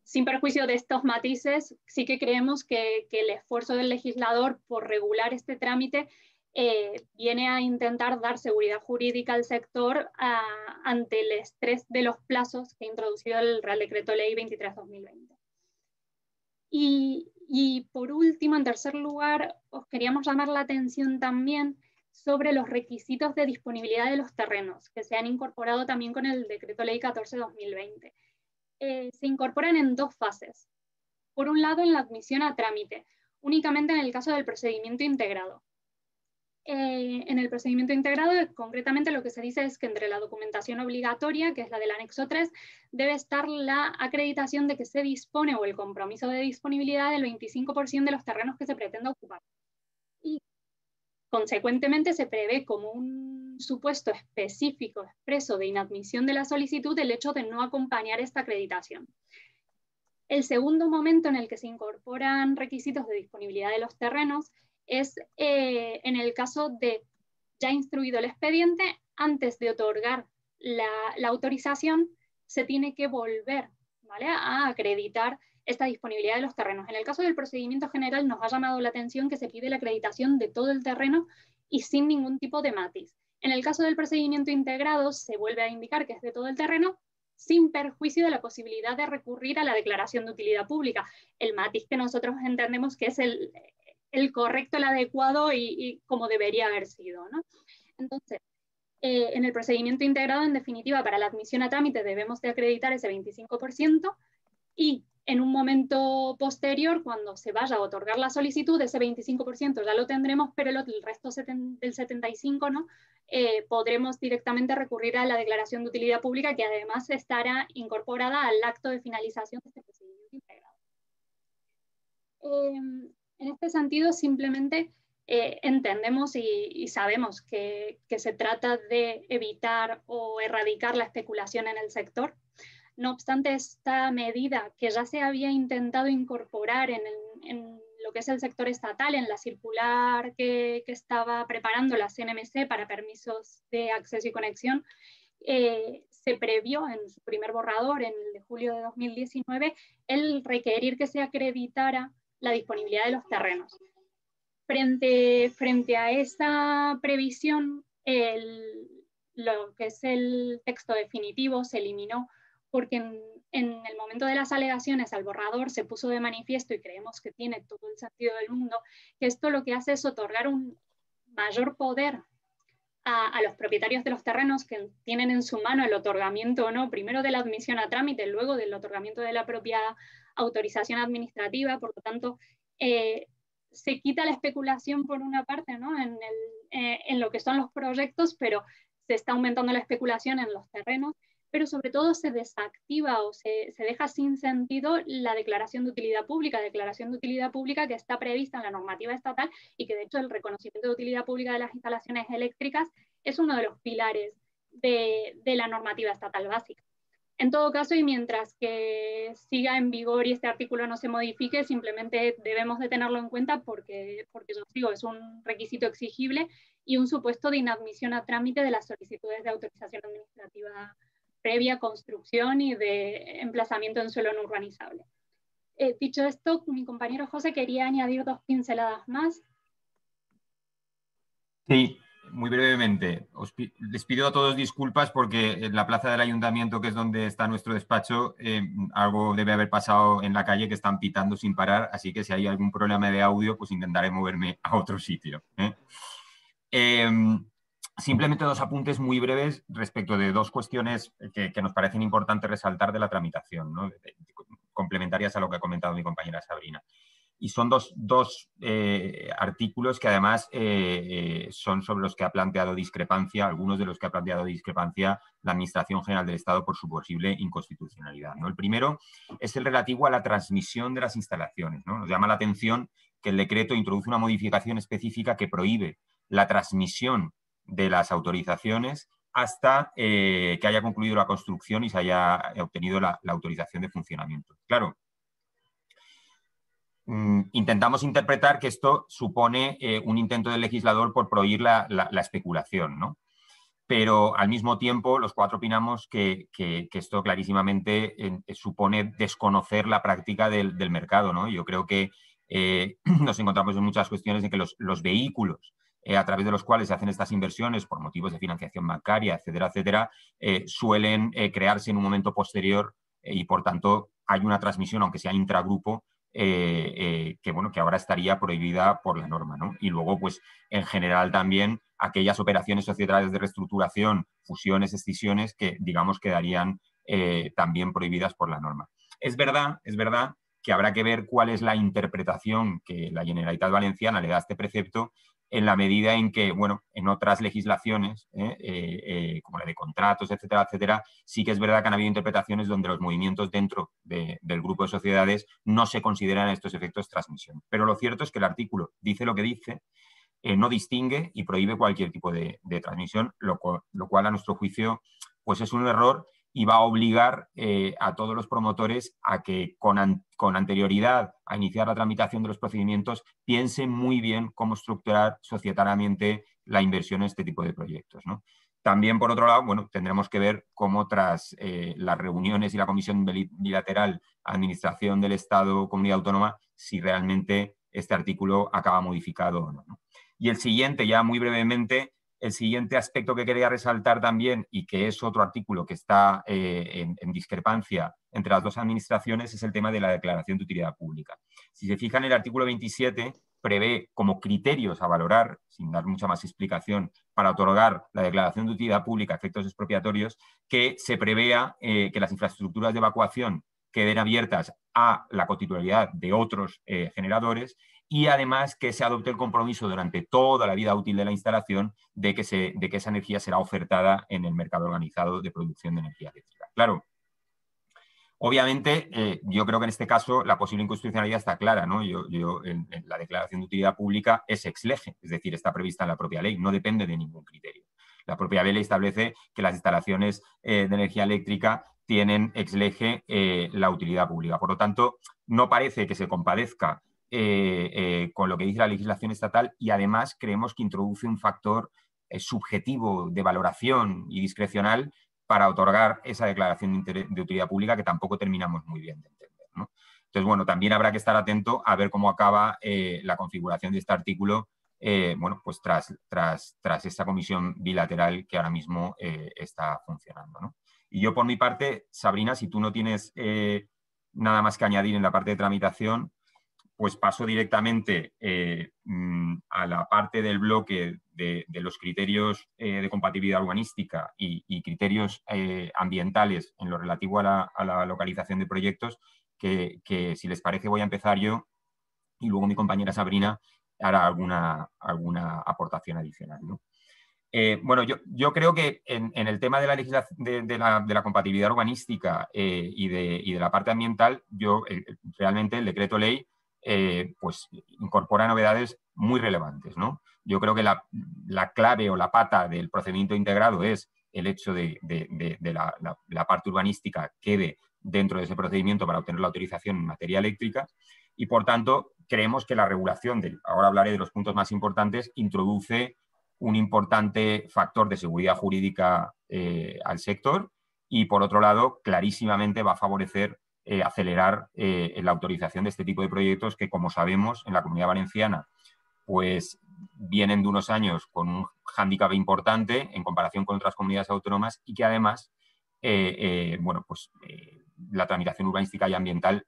sin perjuicio de estos matices, sí que creemos que el esfuerzo del legislador por regular este trámite viene a intentar dar seguridad jurídica al sector ante el estrés de los plazos que ha introducido el Real Decreto Ley 23/2020. Y por último, en tercer lugar, os queríamos llamar la atención también sobre los requisitos de disponibilidad de los terrenos, que se han incorporado también con el Decreto Ley 14/2020. Se incorporan en 2 fases. Por un lado, en la admisión a trámite, únicamente en el caso del procedimiento integrado. En el procedimiento integrado, concretamente lo que se dice es que entre la documentación obligatoria, que es la del anexo 3, debe estar la acreditación de que se dispone o el compromiso de disponibilidad del 25% de los terrenos que se pretende ocupar. Y consecuentemente se prevé como un supuesto específico expreso de inadmisión de la solicitud el hecho de no acompañar esta acreditación. El segundo momento en el que se incorporan requisitos de disponibilidad de los terrenos es en el caso de ya instruido el expediente, antes de otorgar la autorización, se tiene que volver, ¿vale?, a acreditar esta disponibilidad de los terrenos. En el caso del procedimiento general nos ha llamado la atención que se pide la acreditación de todo el terreno y sin ningún tipo de matiz. En el caso del procedimiento integrado se vuelve a indicar que es de todo el terreno, sin perjuicio de la posibilidad de recurrir a la declaración de utilidad pública. El matiz que nosotros entendemos que es el correcto, el adecuado y como debería haber sido, ¿no? Entonces, en el procedimiento integrado, en definitiva, para la admisión a trámite debemos de acreditar ese 25% y en un momento posterior, cuando se vaya a otorgar la solicitud, ese 25% ya lo tendremos, pero el resto del 75%, ¿no? Podremos directamente recurrir a la declaración de utilidad pública, que además estará incorporada al acto de finalización de este procedimiento integrado. En este sentido, simplemente entendemos y sabemos que se trata de evitar o erradicar la especulación en el sector. No obstante, esta medida que ya se había intentado incorporar en lo que es el sector estatal, en la circular que estaba preparando la CNMC para permisos de acceso y conexión, se previó en su primer borrador, en el de julio de 2019, el requerir que se acreditara la disponibilidad de los terrenos. Frente a esa previsión, lo que es el texto definitivo se eliminó porque en el momento de las alegaciones al borrador se puso de manifiesto, y creemos que tiene todo el sentido del mundo, que esto lo que hace es otorgar un mayor poder a los propietarios de los terrenos, que tienen en su mano el otorgamiento o no, primero de la admisión a trámite, luego del otorgamiento de la propia autorización administrativa. Por lo tanto, se quita la especulación por una parte, ¿no?, en lo que son los proyectos, pero se está aumentando la especulación en los terrenos, pero sobre todo se desactiva o se deja sin sentido la declaración de utilidad pública que está prevista en la normativa estatal, y que de hecho el reconocimiento de utilidad pública de las instalaciones eléctricas es uno de los pilares de la normativa estatal básica. En todo caso, y mientras que siga en vigor y este artículo no se modifique, simplemente debemos de tenerlo en cuenta porque yo digo, es un requisito exigible y un supuesto de inadmisión a trámite de las solicitudes de autorización administrativa previa, construcción y de emplazamiento en suelo no urbanizable. Dicho esto, mi compañero José quería añadir 2 pinceladas más. Sí, muy brevemente. Les pido a todos disculpas porque en la plaza del ayuntamiento, que es donde está nuestro despacho, algo debe haber pasado en la calle que están pitando sin parar, así que si hay algún problema de audio, pues intentaré moverme a otro sitio. Simplemente 2 apuntes muy breves respecto de 2 cuestiones que nos parecen importantes resaltar de la tramitación, ¿no? Complementarias a lo que ha comentado mi compañera Sabrina. Y son dos artículos que además son sobre los que ha planteado discrepancia, algunos de los que ha planteado discrepancia la Administración General del Estado por su posible inconstitucionalidad, ¿no? El primero es el relativo a la transmisión de las instalaciones, ¿no? Nos llama la atención que el decreto introduce una modificación específica que prohíbe la transmisión de las autorizaciones hasta que haya concluido la construcción y se haya obtenido la autorización de funcionamiento. Claro, intentamos interpretar que esto supone un intento del legislador por prohibir la especulación, ¿no? Pero al mismo tiempo los 4 opinamos que esto clarísimamente supone desconocer la práctica del mercado, ¿no? Yo creo que nos encontramos en muchas cuestiones en que los vehículos a través de los cuales se hacen estas inversiones por motivos de financiación bancaria, etcétera, etcétera, suelen crearse en un momento posterior y por tanto hay una transmisión, aunque sea intragrupo, que ahora estaría prohibida por la norma, ¿no? Y luego, pues, en general también aquellas operaciones societarias de reestructuración, fusiones, escisiones, que, digamos, quedarían también prohibidas por la norma. Es verdad que habrá que ver cuál es la interpretación que la Generalitat Valenciana le da a este precepto, en la medida en que, bueno, en otras legislaciones, como la de contratos, etcétera, etcétera, sí que es verdad que han habido interpretaciones donde los movimientos dentro del grupo de sociedades no se consideran estos efectos de transmisión. Pero lo cierto es que el artículo dice lo que dice, no distingue y prohíbe cualquier tipo de transmisión, lo cual a nuestro juicio pues es un error y va a obligar a todos los promotores a que con anterioridad a iniciar la tramitación de los procedimientos piensen muy bien cómo estructurar societariamente la inversión en este tipo de proyectos, ¿no? También, por otro lado, bueno, tendremos que ver cómo tras las reuniones y la comisión bilateral Administración del Estado Comunidad Autónoma, si realmente este artículo acaba modificado o no, ¿no? Y el siguiente, ya muy brevemente, el siguiente aspecto que quería resaltar también, y que es otro artículo que está en discrepancia entre las 2 administraciones, es el tema de la declaración de utilidad pública. Si se fijan, el artículo 27 prevé como criterios a valorar, sin dar mucha más explicación, para otorgar la declaración de utilidad pública a efectos expropiatorios, que se prevea que las infraestructuras de evacuación queden abiertas a la cotitularidad de otros generadores y además que se adopte el compromiso durante toda la vida útil de la instalación de que esa energía será ofertada en el mercado organizado de producción de energía eléctrica. Claro, obviamente, yo creo que en este caso la posible inconstitucionalidad está clara, ¿no? En la declaración de utilidad pública es ex lege, es decir, está prevista en la propia ley, no depende de ningún criterio. La propia ley establece que las instalaciones de energía eléctrica tienen ex lege la utilidad pública. Por lo tanto, no parece que se compadezca con lo que dice la legislación estatal y además creemos que introduce un factor subjetivo de valoración y discrecional para otorgar esa declaración de utilidad pública que tampoco terminamos muy bien de entender, ¿no? Entonces, bueno, también habrá que estar atento a ver cómo acaba la configuración de este artículo, bueno, pues tras esta comisión bilateral que ahora mismo está funcionando, ¿no? Y yo, por mi parte, Sabrina, si tú no tienes nada más que añadir en la parte de tramitación, pues paso directamente a la parte del bloque de los criterios de compatibilidad urbanística y criterios ambientales en lo relativo a la localización de proyectos, que si les parece voy a empezar yo y luego mi compañera Sabrina hará alguna aportación adicional, ¿no? Bueno, yo creo que en el tema de la legislación de la compatibilidad urbanística y de la parte ambiental, realmente el decreto ley pues incorpora novedades muy relevantes, ¿no? Yo creo que la clave o la pata del procedimiento integrado es el hecho de la parte urbanística quede dentro de ese procedimiento para obtener la autorización en materia eléctrica y, por tanto, creemos que la regulación, ahora hablaré de los puntos más importantes, introduce un importante factor de seguridad jurídica al sector y, por otro lado, clarísimamente va a favorecer acelerar la autorización de este tipo de proyectos que, como sabemos, en la Comunidad Valenciana pues vienen de unos años con un hándicap importante en comparación con otras comunidades autónomas y que además la tramitación urbanística y ambiental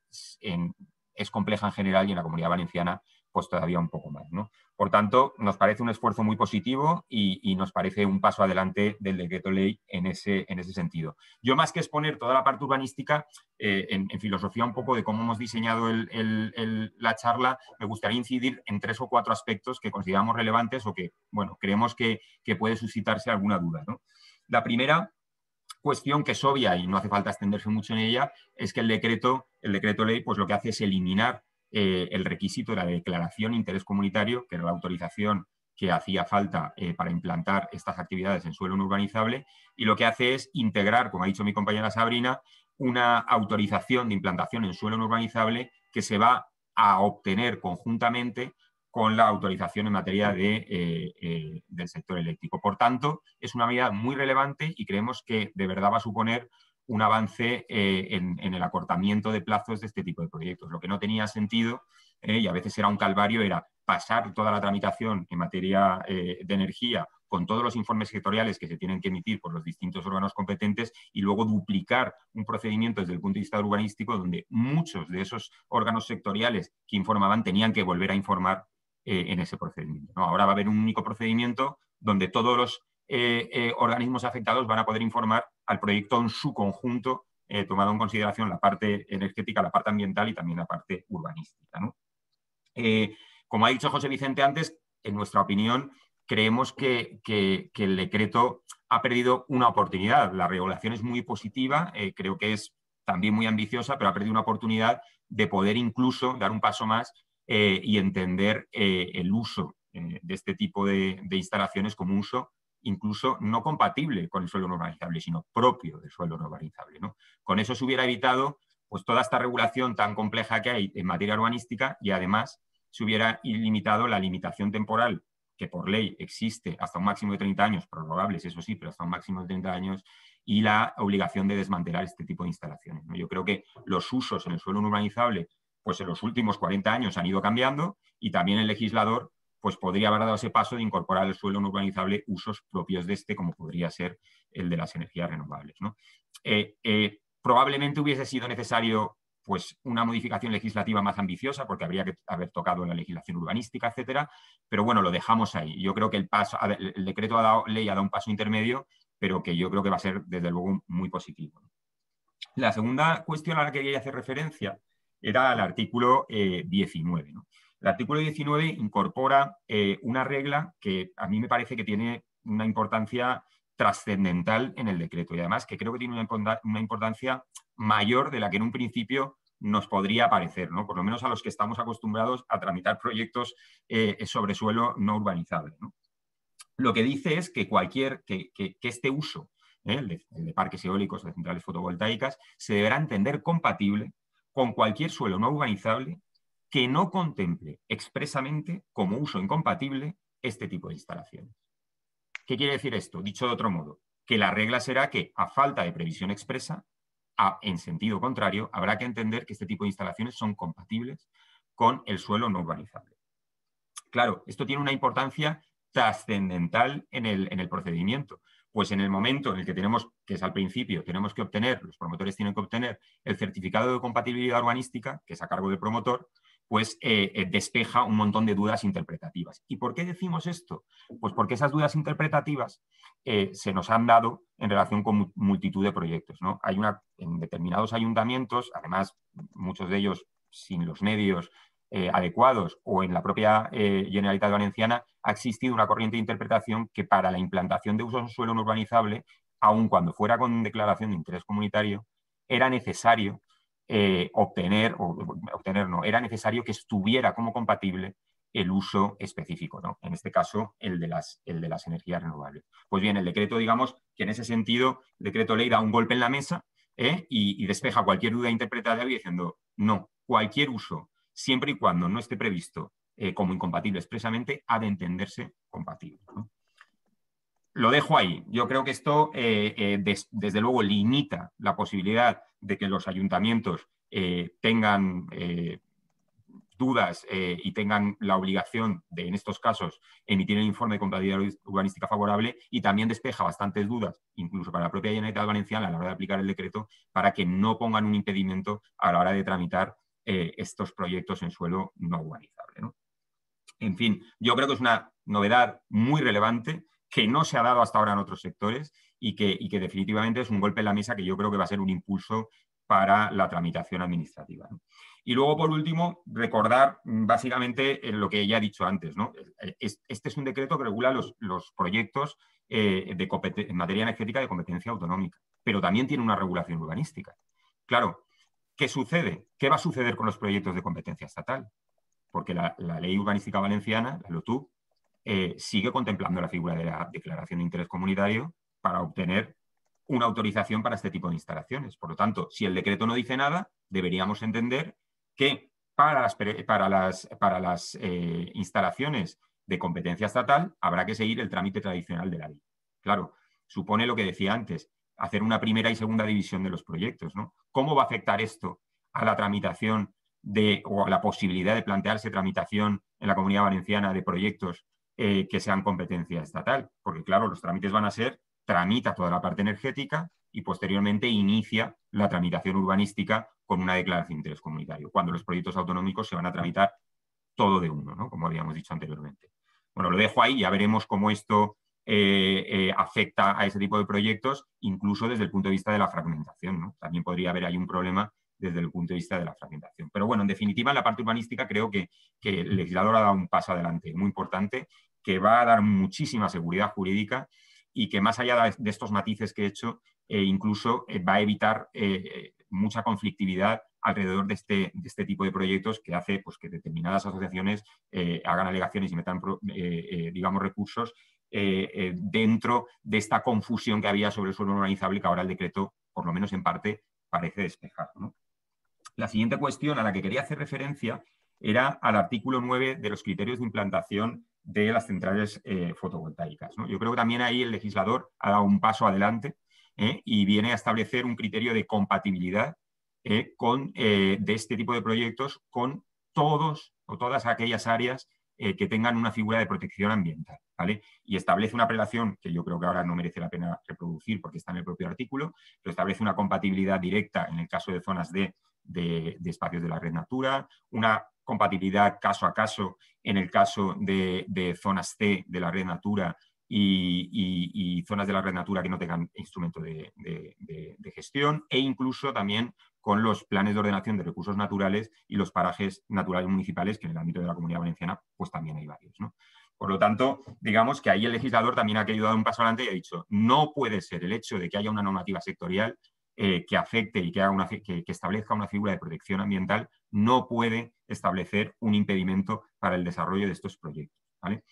es compleja en general y en la Comunidad Valenciana pues todavía un poco más, ¿no? Por tanto, nos parece un esfuerzo muy positivo y nos parece un paso adelante del decreto ley en ese sentido. Yo, más que exponer toda la parte urbanística, en filosofía un poco de cómo hemos diseñado la charla, me gustaría incidir en 3 o 4 aspectos que consideramos relevantes o que, bueno, creemos que puede suscitarse alguna duda, ¿no? La primera cuestión, que es obvia y no hace falta extenderse mucho en ella, es que el decreto ley pues lo que hace es eliminar el requisito de la declaración de interés comunitario, que era la autorización que hacía falta para implantar estas actividades en suelo no urbanizable, y lo que hace es integrar, como ha dicho mi compañera Sabrina, una autorización de implantación en suelo no urbanizable que se va a obtener conjuntamente con la autorización en materia del sector eléctrico. Por tanto, es una medida muy relevante y creemos que de verdad va a suponer un avance en el acortamiento de plazos de este tipo de proyectos. Lo que no tenía sentido, y a veces era un calvario, era pasar toda la tramitación en materia de energía con todos los informes sectoriales que se tienen que emitir por los distintos órganos competentes y luego duplicar un procedimiento desde el punto de vista urbanístico donde muchos de esos órganos sectoriales que informaban tenían que volver a informar en ese procedimiento, ¿no? Ahora va a haber un único procedimiento donde todos los organismos afectados van a poder informar al proyecto en su conjunto, tomado en consideración la parte energética, la parte ambiental y también la parte urbanística, ¿no? Como ha dicho José Vicente antes, en nuestra opinión, creemos que el decreto ha perdido una oportunidad. La regulación es muy positiva, creo que es también muy ambiciosa, pero ha perdido una oportunidad de poder incluso dar un paso más y entender el uso de este tipo de instalaciones como un uso incluso no compatible con el suelo no urbanizable, sino propio del suelo no urbanizable, ¿no? Con eso se hubiera evitado pues, toda esta regulación tan compleja que hay en materia urbanística y además se hubiera limitado la limitación temporal que por ley existe hasta un máximo de 30 años, prorrogables, eso sí, pero hasta un máximo de 30 años, y la obligación de desmantelar este tipo de instalaciones, ¿no? Yo creo que los usos en el suelo no urbanizable pues en los últimos 40 años han ido cambiando y también el legislador pues podría haber dado ese paso de incorporar al suelo no urbanizable usos propios de este, como podría ser el de las energías renovables, ¿no? Probablemente hubiese sido necesario pues, una modificación legislativa más ambiciosa, porque habría que haber tocado en la legislación urbanística, etcétera, pero bueno, lo dejamos ahí. Yo creo que el decreto ley ha dado un paso intermedio, pero que yo creo que va a ser, desde luego, muy positivo. La segunda cuestión a la que quería hacer referencia era el artículo 19, ¿no? El artículo 19 incorpora una regla que a mí me parece que tiene una importancia trascendental en el decreto y además que creo que tiene una importancia mayor de la que en un principio nos podría parecer, ¿no? Por lo menos a los que estamos acostumbrados a tramitar proyectos sobre suelo no urbanizable, ¿no? Lo que dice es que que este uso, el de parques eólicos, de centrales fotovoltaicas, se deberá entender compatible con cualquier suelo no urbanizable que no contemple expresamente como uso incompatible este tipo de instalaciones. ¿Qué quiere decir esto? Dicho de otro modo, que la regla será que, a falta de previsión expresa, en sentido contrario, habrá que entender que este tipo de instalaciones son compatibles con el suelo no urbanizable. Claro, esto tiene una importancia trascendental en el procedimiento, pues en el momento en el que tenemos, que es al principio, los promotores tienen que obtener el certificado de compatibilidad urbanística, que es a cargo del promotor, pues despeja un montón de dudas interpretativas. ¿Y por qué decimos esto? Pues porque esas dudas interpretativas se nos han dado en relación con multitud de proyectos, ¿no? En determinados ayuntamientos, además muchos de ellos sin los medios adecuados o en la propia Generalitat Valenciana, ha existido una corriente de interpretación que para la implantación de usos en suelo no urbanizable, aun cuando fuera con declaración de interés comunitario, era necesario era necesario que estuviera como compatible el uso específico, ¿no? En este caso, el de las energías renovables. Pues bien, el decreto, digamos, que en ese sentido, el decreto ley da un golpe en la mesa y despeja cualquier duda interpretativa diciendo, no, cualquier uso, siempre y cuando no esté previsto como incompatible expresamente, ha de entenderse compatible, ¿no? Lo dejo ahí. Yo creo que esto, desde luego, limita la posibilidad de que los ayuntamientos tengan dudas y tengan la obligación de, en estos casos, emitir el informe de compatibilidad urbanística favorable, y también despeja bastantes dudas, incluso para la propia Generalitat Valenciana a la hora de aplicar el decreto, para que no pongan un impedimento a la hora de tramitar estos proyectos en suelo no urbanizable, ¿no? En fin, yo creo que es una novedad muy relevante que no se ha dado hasta ahora en otros sectores y que definitivamente es un golpe en la mesa que yo creo que va a ser un impulso para la tramitación administrativa, ¿no? Y luego, por último, recordar básicamente lo que ya he dicho antes, ¿no? Este es un decreto que regula los proyectos en materia energética de competencia autonómica, pero también tiene una regulación urbanística. Claro, ¿qué sucede? ¿Qué va a suceder con los proyectos de competencia estatal? Porque la ley urbanística valenciana, la LOTUV, sigue contemplando la figura de la declaración de interés comunitario para obtener una autorización para este tipo de instalaciones. Por lo tanto, si el decreto no dice nada, deberíamos entender que para las instalaciones de competencia estatal habrá que seguir el trámite tradicional de la ley. Claro, supone lo que decía antes, hacer una primera y segunda división de los proyectos, ¿no? ¿Cómo va a afectar esto a la tramitación o a la posibilidad de plantearse tramitación en la Comunidad Valenciana de proyectos que sean competencia estatal? Porque, claro, los trámites van a ser, tramita toda la parte energética y posteriormente inicia la tramitación urbanística con una declaración de interés comunitario, cuando los proyectos autonómicos se van a tramitar todo de uno, ¿no? Como habíamos dicho anteriormente. Bueno, lo dejo ahí, ya veremos cómo esto afecta a ese tipo de proyectos, incluso desde el punto de vista de la fragmentación, ¿no? También podría haber ahí un problema desde el punto de vista de la fragmentación. Pero bueno, en definitiva, en la parte urbanística creo que el legislador ha dado un paso adelante muy importante, que va a dar muchísima seguridad jurídica y que, más allá de estos matices que he hecho, incluso va a evitar mucha conflictividad alrededor de este tipo de proyectos, que hace pues, que determinadas asociaciones hagan alegaciones y metan, digamos, recursos dentro de esta confusión que había sobre el suelo urbanizable, que ahora el decreto, por lo menos en parte, parece despejar, ¿no? La siguiente cuestión a la que quería hacer referencia era al artículo 9 de los criterios de implantación de las centrales fotovoltaicas, ¿no? Yo creo que también ahí el legislador ha dado un paso adelante y viene a establecer un criterio de compatibilidad de este tipo de proyectos con todas aquellas áreas que tengan una figura de protección ambiental, ¿vale? Y establece una prelación que yo creo que ahora no merece la pena reproducir porque está en el propio artículo, pero establece una compatibilidad directa en el caso de zonas de espacios de la red Natura, una compatibilidad caso a caso en el caso de zonas C de la red Natura y zonas de la red Natura que no tengan instrumento de gestión, e incluso también con los planes de ordenación de recursos naturales y los parajes naturales municipales, que en el ámbito de la Comunidad Valenciana pues también hay varios, ¿no? Por lo tanto, digamos que ahí el legislador también ha querido dar un paso adelante y ha dicho, no puede ser el hecho de que haya una normativa sectorial que afecte y que establezca una figura de protección ambiental, no puede establecer un impedimento para el desarrollo de estos proyectos, ¿vale?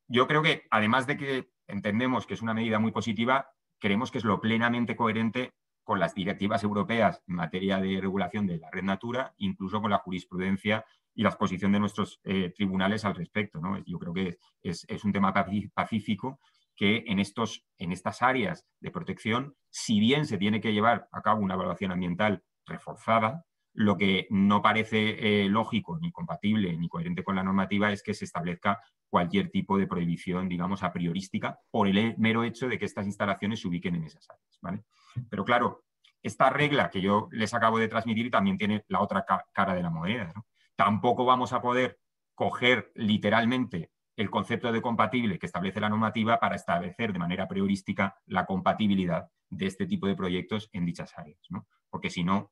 Yo creo que, además de que entendemos que es una medida muy positiva, creemos que es lo plenamente coherente con las directivas europeas en materia de regulación de la red Natura, incluso con la jurisprudencia y la exposición de nuestros tribunales al respecto, ¿no? Yo creo que es un tema pacífico que en estas áreas de protección, si bien se tiene que llevar a cabo una evaluación ambiental reforzada, lo que no parece lógico, ni compatible, ni coherente con la normativa es que se establezca cualquier tipo de prohibición, digamos, a priorística, por el mero hecho de que estas instalaciones se ubiquen en esas áreas, ¿vale? Pero claro, esta regla que yo les acabo de transmitir también tiene la otra cara de la moneda, ¿no? Tampoco vamos a poder coger literalmente el concepto de compatible que establece la normativa para establecer de manera priorística la compatibilidad de este tipo de proyectos en dichas áreas, ¿no? Porque si no,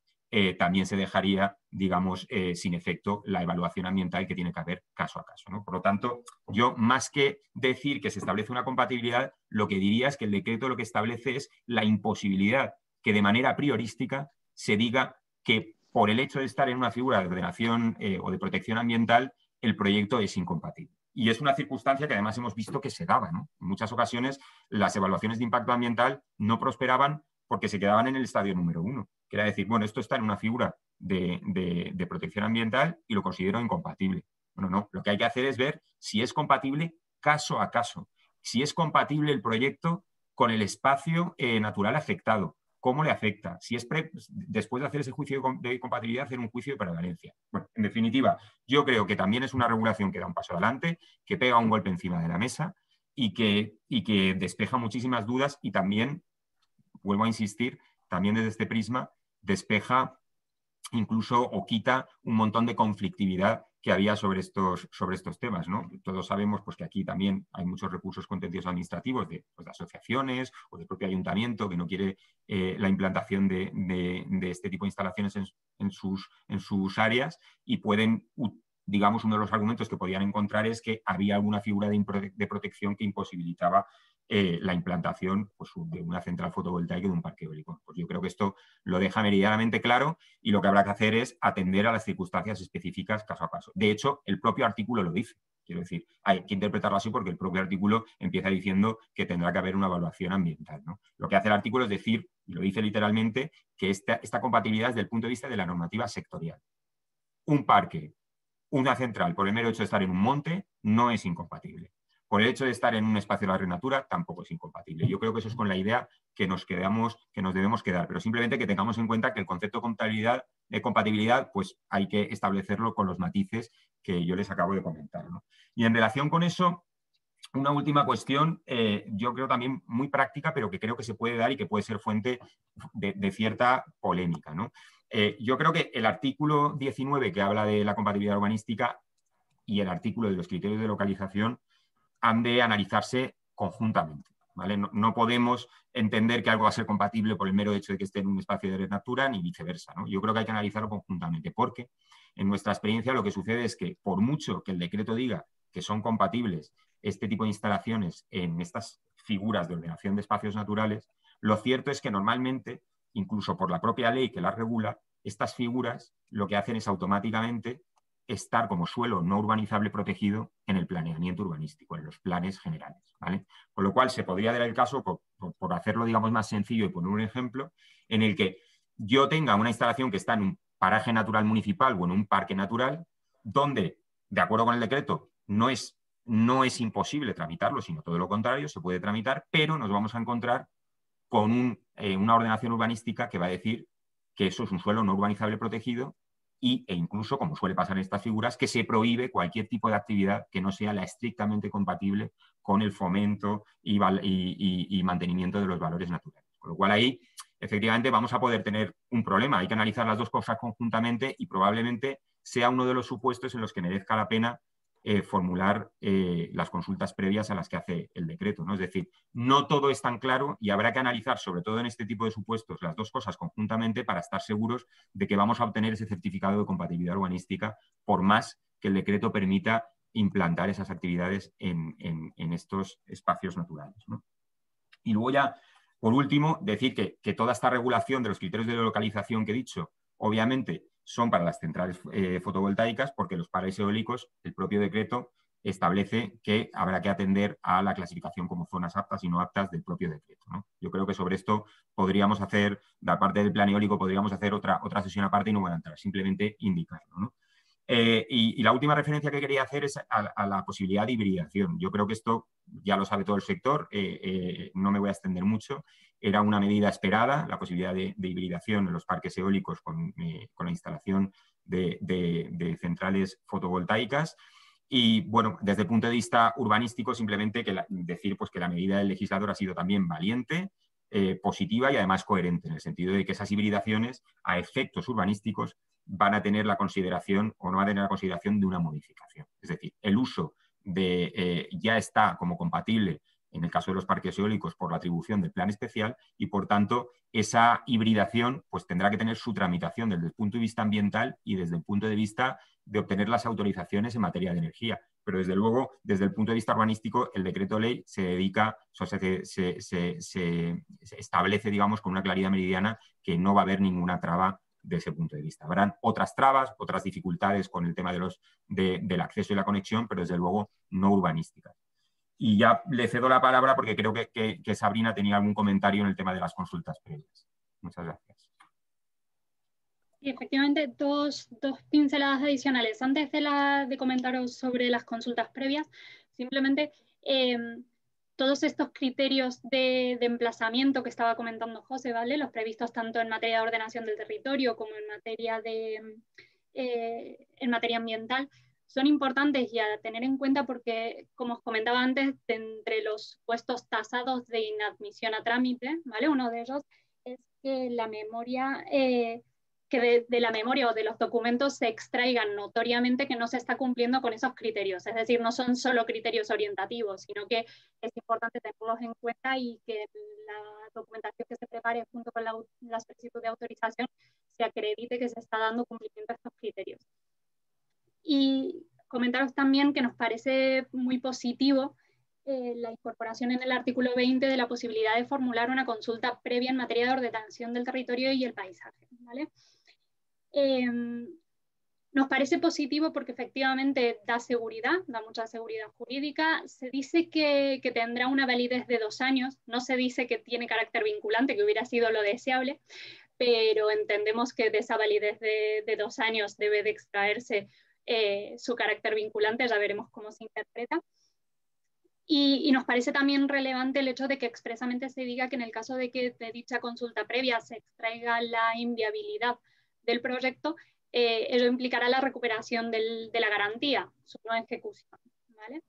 también se dejaría, digamos, sin efecto la evaluación ambiental que tiene que haber caso a caso, ¿no? Por lo tanto, yo, más que decir que se establece una compatibilidad, lo que diría es que el decreto lo que establece es la imposibilidad que de manera priorística se diga que por el hecho de estar en una figura de ordenación o de protección ambiental el proyecto es incompatible. Y es una circunstancia que además hemos visto que se daba, ¿no? En muchas ocasiones las evaluaciones de impacto ambiental no prosperaban porque se quedaban en el estadio número 1, que era decir, bueno, esto está en una figura de protección ambiental y lo considero incompatible. Bueno, no, lo que hay que hacer es ver si es compatible caso a caso, si es compatible el proyecto con el espacio natural afectado, cómo le afecta, si es después de hacer ese juicio de compatibilidad, hacer un juicio de prevalencia. Bueno, en definitiva, yo creo que también es una regulación que da un paso adelante, que pega un golpe encima de la mesa y que despeja muchísimas dudas y también, vuelvo a insistir, también desde este prisma, despeja incluso o quita un montón de conflictividad que había sobre estos temas, ¿no? Todos sabemos pues, que aquí también hay muchos recursos contenciosos administrativos de asociaciones o del propio ayuntamiento que no quiere la implantación de este tipo de instalaciones en sus áreas y pueden, digamos, uno de los argumentos que podían encontrar es que había alguna figura de protección que imposibilitaba la implantación pues, de una central fotovoltaica o de un parque eólico. Pues yo creo que esto lo deja meridianamente claro y lo que habrá que hacer es atender a las circunstancias específicas caso a caso. De hecho, el propio artículo lo dice. Quiero decir, hay que interpretarlo así porque el propio artículo empieza diciendo que tendrá que haber una evaluación ambiental, ¿no? Lo que hace el artículo es decir, y lo dice literalmente, que esta compatibilidad es desde el punto de vista de la normativa sectorial. Un parque, una central, por el mero hecho de estar en un monte, no es incompatible. Por el hecho de estar en un espacio de la red natura, tampoco es incompatible. Yo creo que eso es con la idea que nos debemos quedar, pero simplemente que tengamos en cuenta que el concepto de compatibilidad, pues hay que establecerlo con los matices que yo les acabo de comentar, ¿no? Y en relación con eso, una última cuestión, yo creo también muy práctica, pero que creo que se puede dar y que puede ser fuente de cierta polémica, ¿no? Yo creo que el artículo 19 que habla de la compatibilidad urbanística y el artículo de los criterios de localización han de analizarse conjuntamente, ¿vale? No podemos entender que algo va a ser compatible por el mero hecho de que esté en un espacio de red natura ni viceversa, ¿no? Yo creo que hay que analizarlo conjuntamente porque en nuestra experiencia lo que sucede es que por mucho que el decreto diga que son compatibles este tipo de instalaciones en estas figuras de ordenación de espacios naturales, lo cierto es que normalmente, incluso por la propia ley que las regula, estas figuras lo que hacen es automáticamente estar como suelo no urbanizable protegido en el planeamiento urbanístico, en los planes generales, ¿vale? Con lo cual se podría dar el caso, por hacerlo digamos más sencillo y poner un ejemplo, en el que yo tenga una instalación que está en un paraje natural municipal o en un parque natural, donde, de acuerdo con el decreto, no es imposible tramitarlo, sino todo lo contrario, se puede tramitar, pero nos vamos a encontrar con una ordenación urbanística que va a decir que eso es un suelo no urbanizable protegido e incluso, como suele pasar en estas figuras, que se prohíbe cualquier tipo de actividad que no sea la estrictamente compatible con el fomento y mantenimiento de los valores naturales. Con lo cual ahí, efectivamente, vamos a poder tener un problema. Hay que analizar las dos cosas conjuntamente y probablemente sea uno de los supuestos en los que merezca la pena formular las consultas previas a las que hace el decreto, ¿no? Es decir, no todo es tan claro y habrá que analizar, sobre todo en este tipo de supuestos, las dos cosas conjuntamente para estar seguros de que vamos a obtener ese certificado de compatibilidad urbanística, por más que el decreto permita implantar esas actividades en estos espacios naturales, ¿no? Y luego ya, por último, decir que toda esta regulación de los criterios de localización que he dicho, obviamente, son para las centrales fotovoltaicas porque los parques eólicos, el propio decreto establece que habrá que atender a la clasificación como zonas aptas y no aptas del propio decreto, ¿no? Yo creo que sobre esto podríamos hacer, de parte del plan eólico, podríamos hacer otra sesión aparte y no voy a entrar, simplemente indicarlo, ¿no? Y la última referencia que quería hacer es a la posibilidad de hibridación. Yo creo que esto ya lo sabe todo el sector, no me voy a extender mucho. Era una medida esperada, la posibilidad de hibridación en los parques eólicos con la instalación de centrales fotovoltaicas. Y bueno, desde el punto de vista urbanístico, simplemente decir pues, que la medida del legislador ha sido también valiente, positiva y además coherente, en el sentido de que esas hibridaciones a efectos urbanísticos van a tener la consideración o no van a tener la consideración de una modificación. Es decir, el uso ya está como compatible en el caso de los parques eólicos por la atribución del plan especial y, por tanto, esa hibridación pues, tendrá que tener su tramitación desde el punto de vista ambiental y desde el punto de vista de obtener las autorizaciones en materia de energía. Pero, desde luego, desde el punto de vista urbanístico, el decreto ley se dedica, o sea, se establece, digamos, con una claridad meridiana que no va a haber ninguna traba ese punto de vista. Habrán otras trabas, otras dificultades con el tema del acceso y la conexión, pero desde luego no urbanísticas. Y ya le cedo la palabra porque creo que Sabrina tenía algún comentario en el tema de las consultas previas. Muchas gracias. Y efectivamente, dos pinceladas adicionales. Antes de comentaros sobre las consultas previas, simplemente todos estos criterios de emplazamiento que estaba comentando José, ¿vale? Los previstos tanto en materia de ordenación del territorio como en materia ambiental, son importantes y a tener en cuenta porque, como os comentaba antes, entre los supuestos tasados de inadmisión a trámite, ¿vale? Uno de ellos es que la memoria, que de la memoria o de los documentos se extraigan notoriamente que no se está cumpliendo con esos criterios. Es decir, no son solo criterios orientativos, sino que es importante tenerlos en cuenta y que la documentación que se prepare junto con la solicitud de autorización se acredite que se está dando cumplimiento a estos criterios. Y comentaros también que nos parece muy positivo la incorporación en el artículo 20 de la posibilidad de formular una consulta previa en materia de ordenación del territorio y el paisaje, ¿vale? Nos parece positivo porque efectivamente da seguridad, da mucha seguridad jurídica. Se dice que tendrá una validez de 2 años, no se dice que tiene carácter vinculante, que hubiera sido lo deseable, pero entendemos que de esa validez de 2 años debe de extraerse su carácter vinculante, ya veremos cómo se interpreta. Y nos parece también relevante el hecho de que expresamente se diga que en el caso de que de dicha consulta previa se extraiga la inviabilidad del proyecto, ello implicará la recuperación de la garantía, su no ejecución, ¿vale?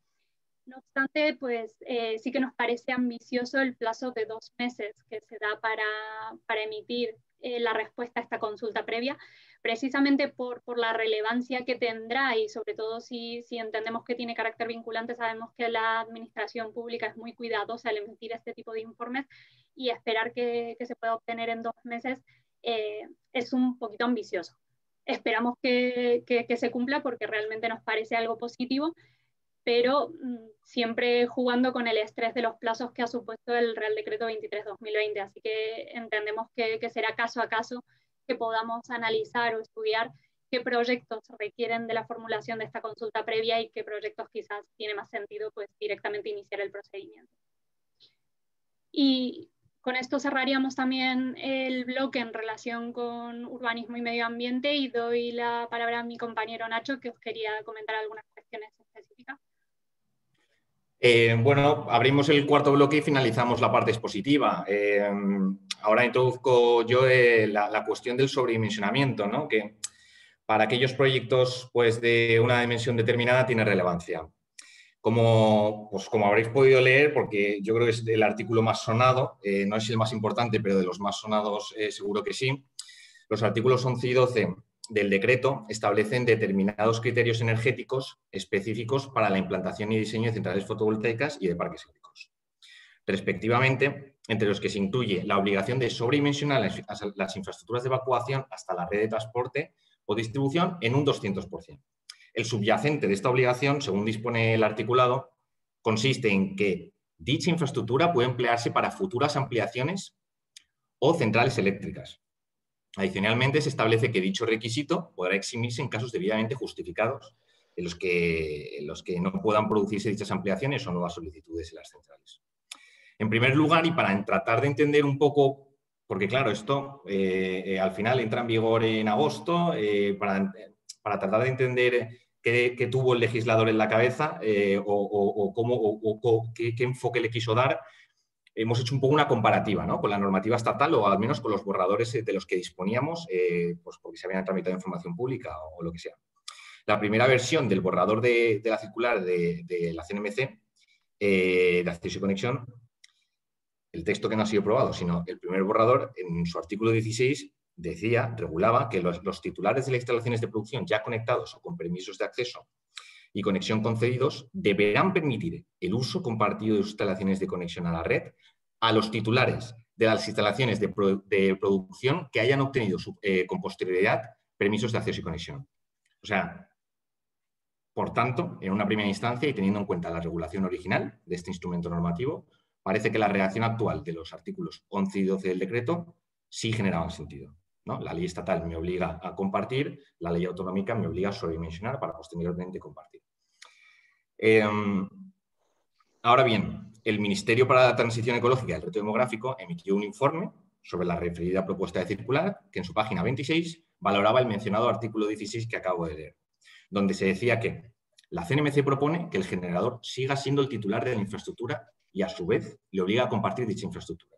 No obstante, pues sí que nos parece ambicioso el plazo de 2 meses que se da para emitir la respuesta a esta consulta previa, precisamente por la relevancia que tendrá y sobre todo si entendemos que tiene carácter vinculante, sabemos que la administración pública es muy cuidadosa al emitir este tipo de informes y esperar que se pueda obtener en 2 meses es un poquito ambicioso. Esperamos que se cumpla porque realmente nos parece algo positivo, pero siempre jugando con el estrés de los plazos que ha supuesto el Real Decreto 23/2020. Así que entendemos que será caso a caso que podamos analizar o estudiar qué proyectos requieren de la formulación de esta consulta previa y qué proyectos quizás tiene más sentido pues directamente iniciar el procedimiento. Y con esto cerraríamos también el bloque en relación con urbanismo y medio ambiente y doy la palabra a mi compañero Nacho, que os quería comentar algunas cuestiones específicas. Bueno, abrimos el cuarto bloque y finalizamos la parte expositiva. Ahora introduzco yo la cuestión del sobredimensionamiento, ¿no? Que para aquellos proyectos pues, de una dimensión determinada tiene relevancia. Como habréis podido leer, porque yo creo que es el artículo más sonado, no es el más importante, pero de los más sonados seguro que sí, los artículos 11 y 12 del decreto establecen determinados criterios energéticos específicos para la implantación y diseño de centrales fotovoltaicas y de parques eólicos. Respectivamente, entre los que se incluye la obligación de sobredimensionar las infraestructuras de evacuación hasta la red de transporte o distribución en un 200%. El subyacente de esta obligación, según dispone el articulado, consiste en que dicha infraestructura puede emplearse para futuras ampliaciones o centrales eléctricas. Adicionalmente, se establece que dicho requisito podrá eximirse en casos debidamente justificados en los que no puedan producirse dichas ampliaciones o nuevas solicitudes en las centrales. En primer lugar, y para tratar de entender un poco, porque claro, esto al final entra en vigor en agosto, para tratar de entender qué tuvo el legislador en la cabeza o qué enfoque le quiso dar, hemos hecho un poco una comparativa, ¿no? Con la normativa estatal o al menos con los borradores de los que disponíamos, pues porque se habían tramitado información pública o lo que sea. La primera versión del borrador de la circular de la CNMC, de acceso y conexión, el texto que no ha sido aprobado, sino el primer borrador, en su artículo 16, regulaba que los titulares de las instalaciones de producción ya conectados o con permisos de acceso y conexión concedidos deberán permitir el uso compartido de sus instalaciones de conexión a la red a los titulares de las instalaciones de producción que hayan obtenido con posterioridad permisos de acceso y conexión. O sea, por tanto, en una primera instancia y teniendo en cuenta la regulación original de este instrumento normativo, parece que la redacción actual de los artículos 11 y 12 del decreto sí generaban sentido. ¿no? La ley estatal me obliga a compartir, la ley autonómica me obliga a sobredimensionar para posteriormente compartir. Ahora bien, el Ministerio para la Transición Ecológica y el Reto Demográfico emitió un informe sobre la referida propuesta de circular que en su página 26 valoraba el mencionado artículo 16 que acabo de leer, donde se decía que la CNMC propone que el generador siga siendo el titular de la infraestructura y, a su vez, le obliga a compartir dicha infraestructura.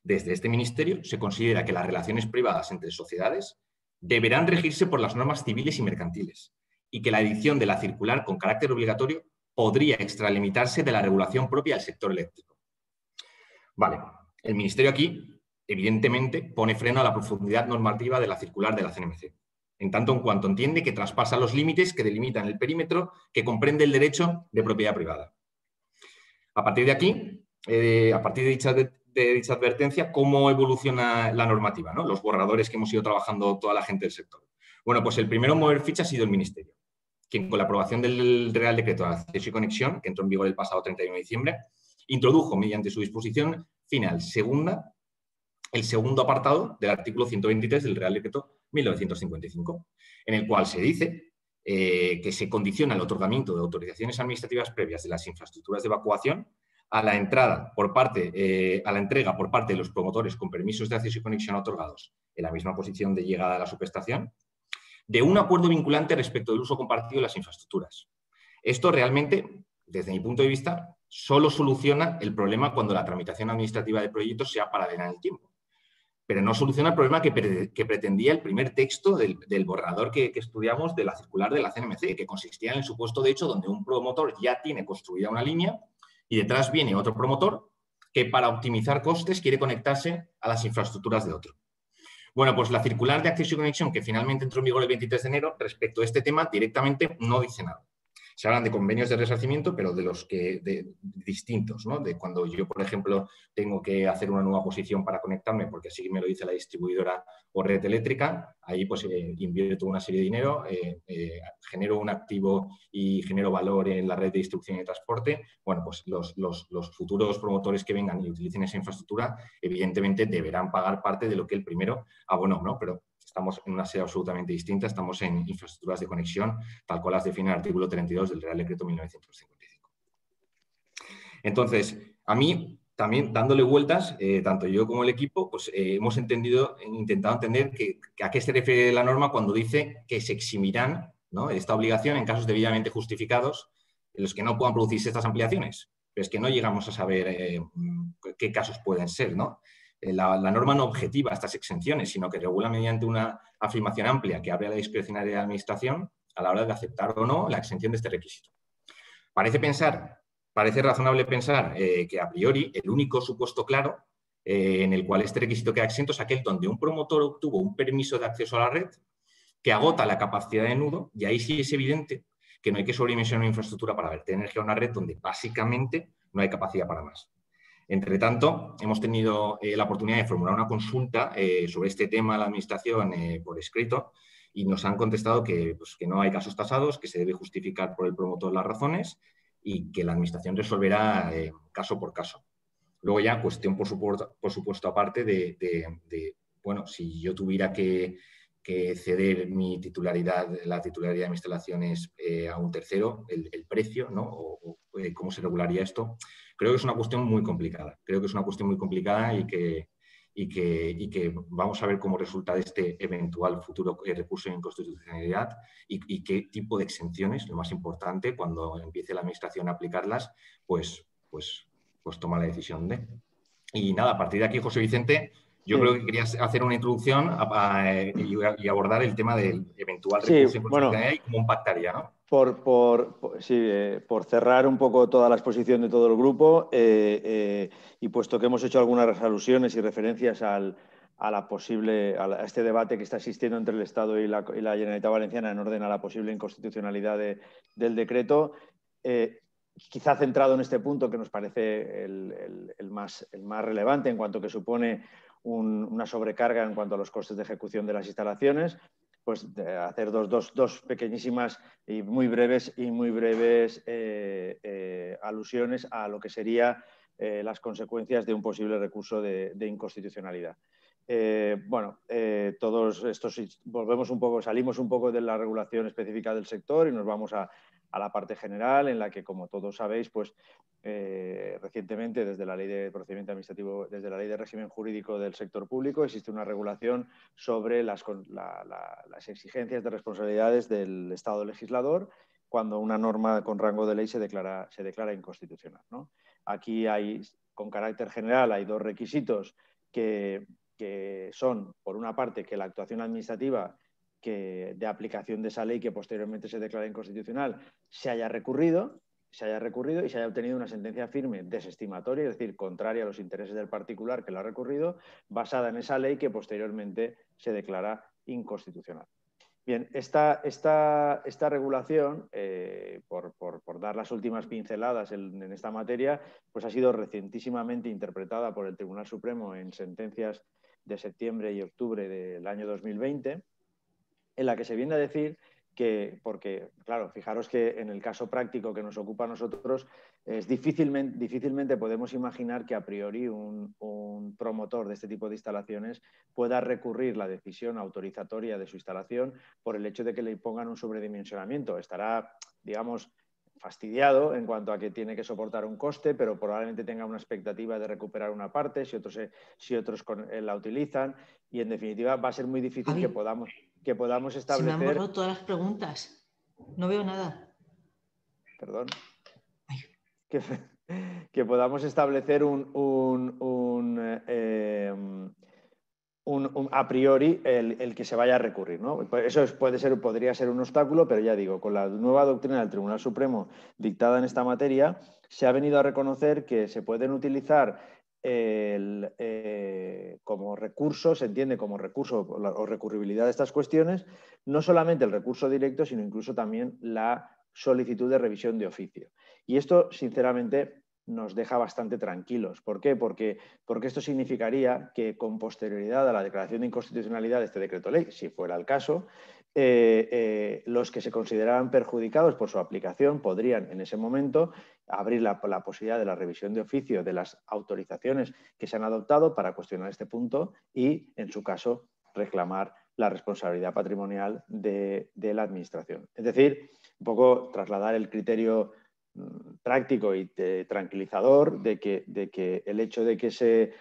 Desde este ministerio se considera que las relaciones privadas entre sociedades deberán regirse por las normas civiles y mercantiles y que la edición de la circular con carácter obligatorio podría extralimitarse de la regulación propia del sector eléctrico. Vale, el ministerio aquí, evidentemente, pone freno a la profundidad normativa de la circular de la CNMC, en tanto en cuanto entiende que traspasa los límites que delimitan el perímetro que comprende el derecho de propiedad privada. A partir de aquí, a partir de dicha advertencia, ¿cómo evoluciona la normativa, ¿no? Los borradores que hemos ido trabajando toda la gente del sector. Bueno, pues el primero en mover ficha ha sido el Ministerio, quien con la aprobación del Real Decreto de Acceso y Conexión, que entró en vigor el pasado 31 de diciembre, introdujo mediante su disposición final segunda el segundo apartado del artículo 123 del Real Decreto 1955, en el cual se dice que se condiciona el otorgamiento de autorizaciones administrativas previas de las infraestructuras de evacuación a la entrega por parte de los promotores con permisos de acceso y conexión otorgados en la misma posición de llegada a la subestación, de un acuerdo vinculante respecto del uso compartido de las infraestructuras. Esto realmente, desde mi punto de vista, solo soluciona el problema cuando la tramitación administrativa de proyectos sea paralela en el tiempo. Pero no soluciona el problema que pretendía el primer texto del borrador que estudiamos de la circular de la CNMC, que consistía en el supuesto de hecho donde un promotor ya tiene construida una línea y detrás viene otro promotor que para optimizar costes quiere conectarse a las infraestructuras de otro. Bueno, pues la circular de acceso y conexión que finalmente entró en vigor el 23 de enero respecto a este tema directamente no dice nada. Se hablan de convenios de resarcimiento, pero distintos, ¿no? De cuando yo, por ejemplo, tengo que hacer una nueva posición para conectarme, porque así me lo dice la distribuidora o red eléctrica, ahí pues invierto una serie de dinero, genero un activo y genero valor en la red de distribución y transporte. Bueno, pues los futuros promotores que vengan y utilicen esa infraestructura, evidentemente deberán pagar parte de lo que el primero abonó, ¿no? Pero estamos en una serie absolutamente distinta, estamos en infraestructuras de conexión, tal cual las define el artículo 32 del Real Decreto 1955. Entonces, a mí, también dándole vueltas, tanto yo como el equipo, pues hemos intentado entender a qué se refiere la norma cuando dice que se eximirán, ¿no?, esta obligación en casos debidamente justificados en los que no puedan producirse estas ampliaciones. Pero es que no llegamos a saber qué casos pueden ser, ¿no? La norma no objetiva estas exenciones, sino que regula mediante una afirmación amplia que abre a la discrecionalidad de la Administración a la hora de aceptar o no la exención de este requisito. Parece razonable pensar que a priori el único supuesto claro en el cual este requisito queda exento es aquel donde un promotor obtuvo un permiso de acceso a la red que agota la capacidad de nudo, y ahí sí es evidente que no hay que sobredimensionar una infraestructura para verter energía a una red donde básicamente no hay capacidad para más. Entre tanto, hemos tenido la oportunidad de formular una consulta sobre este tema a la Administración por escrito y nos han contestado que no hay casos tasados, que se debe justificar por el promotor las razones y que la Administración resolverá caso por caso. Luego ya, cuestión por supuesto aparte bueno, si yo tuviera que ceder mi titularidad, la titularidad de mis instalaciones a un tercero, el precio, ¿no?, o cómo se regularía esto. Creo que es una cuestión muy complicada. Y que vamos a ver cómo resulta de este eventual futuro recurso de inconstitucionalidad y qué tipo de exenciones, lo más importante, cuando empiece la Administración a aplicarlas, pues toma la decisión de. Y nada, a partir de aquí, José Vicente, yo creo que querías hacer una introducción y abordar el tema del eventual recurso de inconstitucionalidad y cómo impactaría, ¿no? Por cerrar un poco toda la exposición de todo el grupo y puesto que hemos hecho algunas alusiones y referencias a este debate que está existiendo entre el Estado y la Generalitat Valenciana en orden a la posible inconstitucionalidad del decreto, quizá centrado en este punto que nos parece el más relevante en cuanto que supone una sobrecarga en cuanto a los costes de ejecución de las instalaciones, pues hacer dos pequeñísimas y muy breves alusiones a lo que serían las consecuencias de un posible recurso de inconstitucionalidad. todos estos salimos un poco de la regulación específica del sector y nos vamos a la parte general, en la que, como todos sabéis, pues recientemente, desde la Ley de Procedimiento Administrativo, desde la Ley de Régimen Jurídico del Sector Público, existe una regulación sobre las exigencias de responsabilidades del Estado legislador cuando una norma con rango de ley se declara inconstitucional, ¿no? Aquí con carácter general, hay dos requisitos que son, por una parte, que la actuación administrativa de aplicación de esa ley que posteriormente se declara inconstitucional se haya recurrido y se haya obtenido una sentencia firme desestimatoria, es decir, contraria a los intereses del particular que lo ha recurrido, basada en esa ley que posteriormente se declara inconstitucional. Bien, esta regulación, por dar las últimas pinceladas en esta materia, pues ha sido recientísimamente interpretada por el Tribunal Supremo en sentencias de septiembre y octubre del año 2020, en la que se viene a decir que, porque, claro, fijaros que en el caso práctico que nos ocupa a nosotros, difícilmente podemos imaginar que a priori un promotor de este tipo de instalaciones pueda recurrir la decisión autorizatoria de su instalación por el hecho de que le impongan un sobredimensionamiento. Estará, digamos, fastidiado en cuanto a que tiene que soportar un coste, pero probablemente tenga una expectativa de recuperar una parte si otros la utilizan, y en definitiva va a ser muy difícil que podamos establecer... Se me han borrado todas las preguntas. No veo nada. Perdón. Que podamos establecer a priori el que se vaya a recurrir, ¿no? Eso podría ser un obstáculo, pero ya digo, con la nueva doctrina del Tribunal Supremo dictada en esta materia, se ha venido a reconocer que se pueden utilizar como recurso, se entiende como recurso o recurribilidad de estas cuestiones, no solamente el recurso directo, sino incluso también la solicitud de revisión de oficio. Y esto, sinceramente, nos deja bastante tranquilos. ¿Por qué? Porque esto significaría que con posterioridad a la declaración de inconstitucionalidad de este decreto ley, si fuera el caso, los que se consideraran perjudicados por su aplicación podrían en ese momento abrir la posibilidad de la revisión de oficio de las autorizaciones que se han adoptado para cuestionar este punto y, en su caso, reclamar la responsabilidad patrimonial de la administración. Es decir, un poco trasladar el criterio práctico y tranquilizador de que el hecho de que se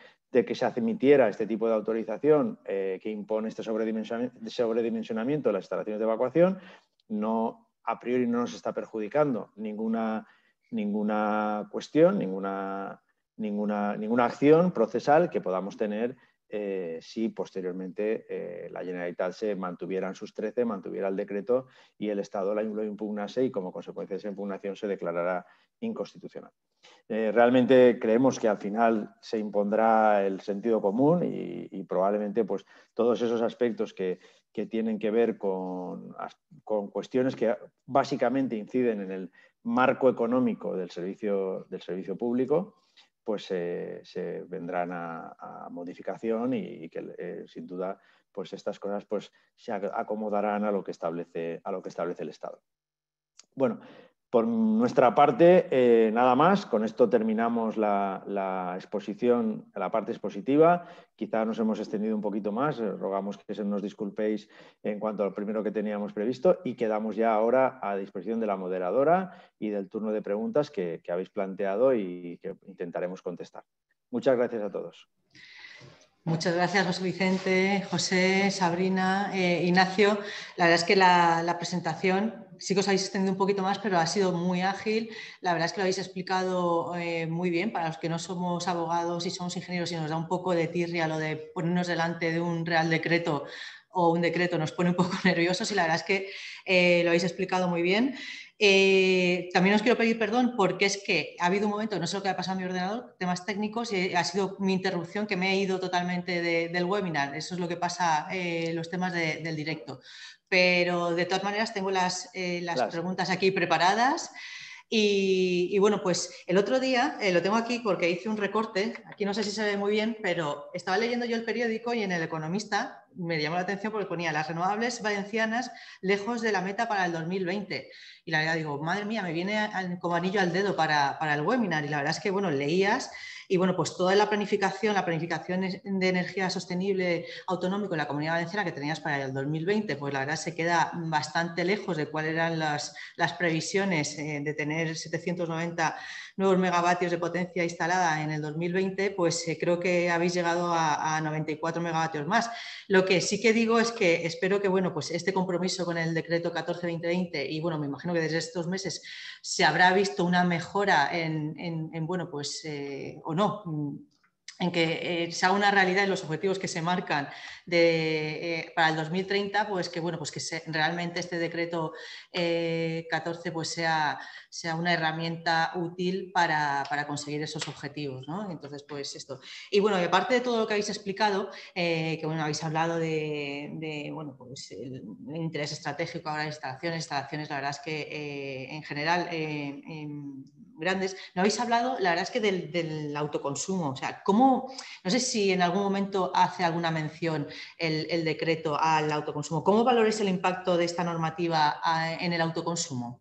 admitiera este tipo de autorización que impone este sobredimensionamiento de las instalaciones de evacuación, a priori no nos está perjudicando ninguna cuestión, ninguna acción procesal que podamos tener si posteriormente la Generalitat se mantuviera en sus 13, mantuviera el decreto y el Estado lo impugnase y como consecuencia de esa impugnación se declarará inconstitucional. Realmente creemos que al final se impondrá el sentido común y probablemente pues, todos esos aspectos que tienen que ver con cuestiones que básicamente inciden en el marco económico del servicio público, pues se vendrán a modificación y que sin duda pues estas cosas pues se acomodarán a lo que establece el Estado. Bueno, por nuestra parte, nada más. Con esto terminamos la exposición, la parte expositiva. Quizá nos hemos extendido un poquito más. Rogamos que nos disculpéis en cuanto al primero que teníamos previsto y quedamos ya ahora a disposición de la moderadora y del turno de preguntas que habéis planteado y que intentaremos contestar. Muchas gracias a todos. Muchas gracias, José Vicente, José, Sabrina, Ignacio. La verdad es que la presentación sí que os habéis extendido un poquito más, pero ha sido muy ágil. La verdad es que lo habéis explicado muy bien. Para los que no somos abogados y somos ingenieros y nos da un poco de tirria lo de ponernos delante de un real decreto o un decreto, nos pone un poco nerviosos y la verdad es que lo habéis explicado muy bien. También os quiero pedir perdón porque es que ha habido un momento, no sé lo que ha pasado en mi ordenador, temas técnicos, y ha sido mi interrupción que me he ido totalmente del webinar. Eso es lo que pasa los temas del directo. Pero de todas maneras tengo las preguntas aquí preparadas. Y bueno, pues el otro día, lo tengo aquí porque hice un recorte, aquí no sé si se ve muy bien, pero estaba leyendo yo el periódico y en El Economista me llamó la atención porque ponía las renovables valencianas lejos de la meta para el 2020. Y la verdad digo, madre mía, me viene como anillo al dedo para el webinar. Y la verdad es que, bueno, leías Y bueno, pues toda la planificación de energía sostenible autonómico en la Comunidad Valenciana que tenías para el 2020, pues la verdad se queda bastante lejos de cuáles eran las previsiones de tener 790 nuevos megavatios de potencia instalada en el 2020, pues creo que habéis llegado a 94 megavatios más. Lo que sí que digo es que espero que, bueno, pues este compromiso con el decreto 14-2020, y bueno, me imagino que desde estos meses se habrá visto una mejora bueno, pues, o no, en que sea una realidad en los objetivos que se marcan para el 2030, pues que, bueno, pues que realmente este decreto 14 pues sea una herramienta útil para conseguir esos objetivos, ¿no? Entonces, pues esto. Y bueno, y aparte de todo lo que habéis explicado, que bueno, habéis hablado de bueno, pues el interés estratégico ahora de instalaciones, la verdad es que en general grandes, no habéis hablado, la verdad es que del autoconsumo, o sea, ¿cómo, no sé si en algún momento hace alguna mención el decreto al autoconsumo? ¿Cómo valoráis el impacto de esta normativa en el autoconsumo?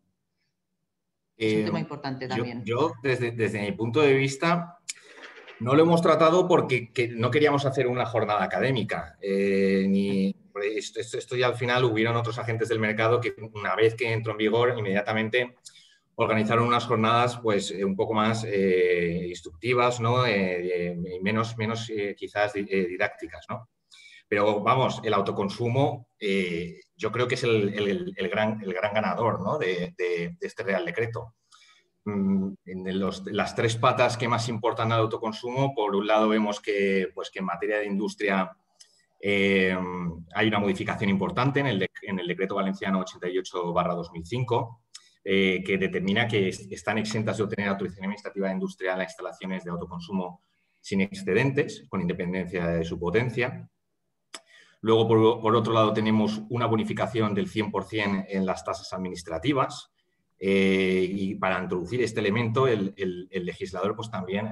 Es un tema importante también. Yo desde mi punto de vista, no lo hemos tratado porque no queríamos hacer una jornada académica. Esto ya al final hubieron otros agentes del mercado que una vez que entró en vigor, inmediatamente organizaron unas jornadas pues un poco más instructivas, ¿no? Y menos quizás didácticas, ¿no? Pero vamos, el autoconsumo yo creo que es el gran ganador, ¿no? de este Real Decreto. En las tres patas que más importan al autoconsumo, por un lado vemos que en materia de industria hay una modificación importante en el Decreto Valenciano 88/2005, que determina que están exentas de obtener autorización administrativa industrial a instalaciones de autoconsumo sin excedentes, con independencia de su potencia. Luego, por otro lado, tenemos una bonificación del 100% en las tasas administrativas. Y para introducir este elemento, el legislador pues, también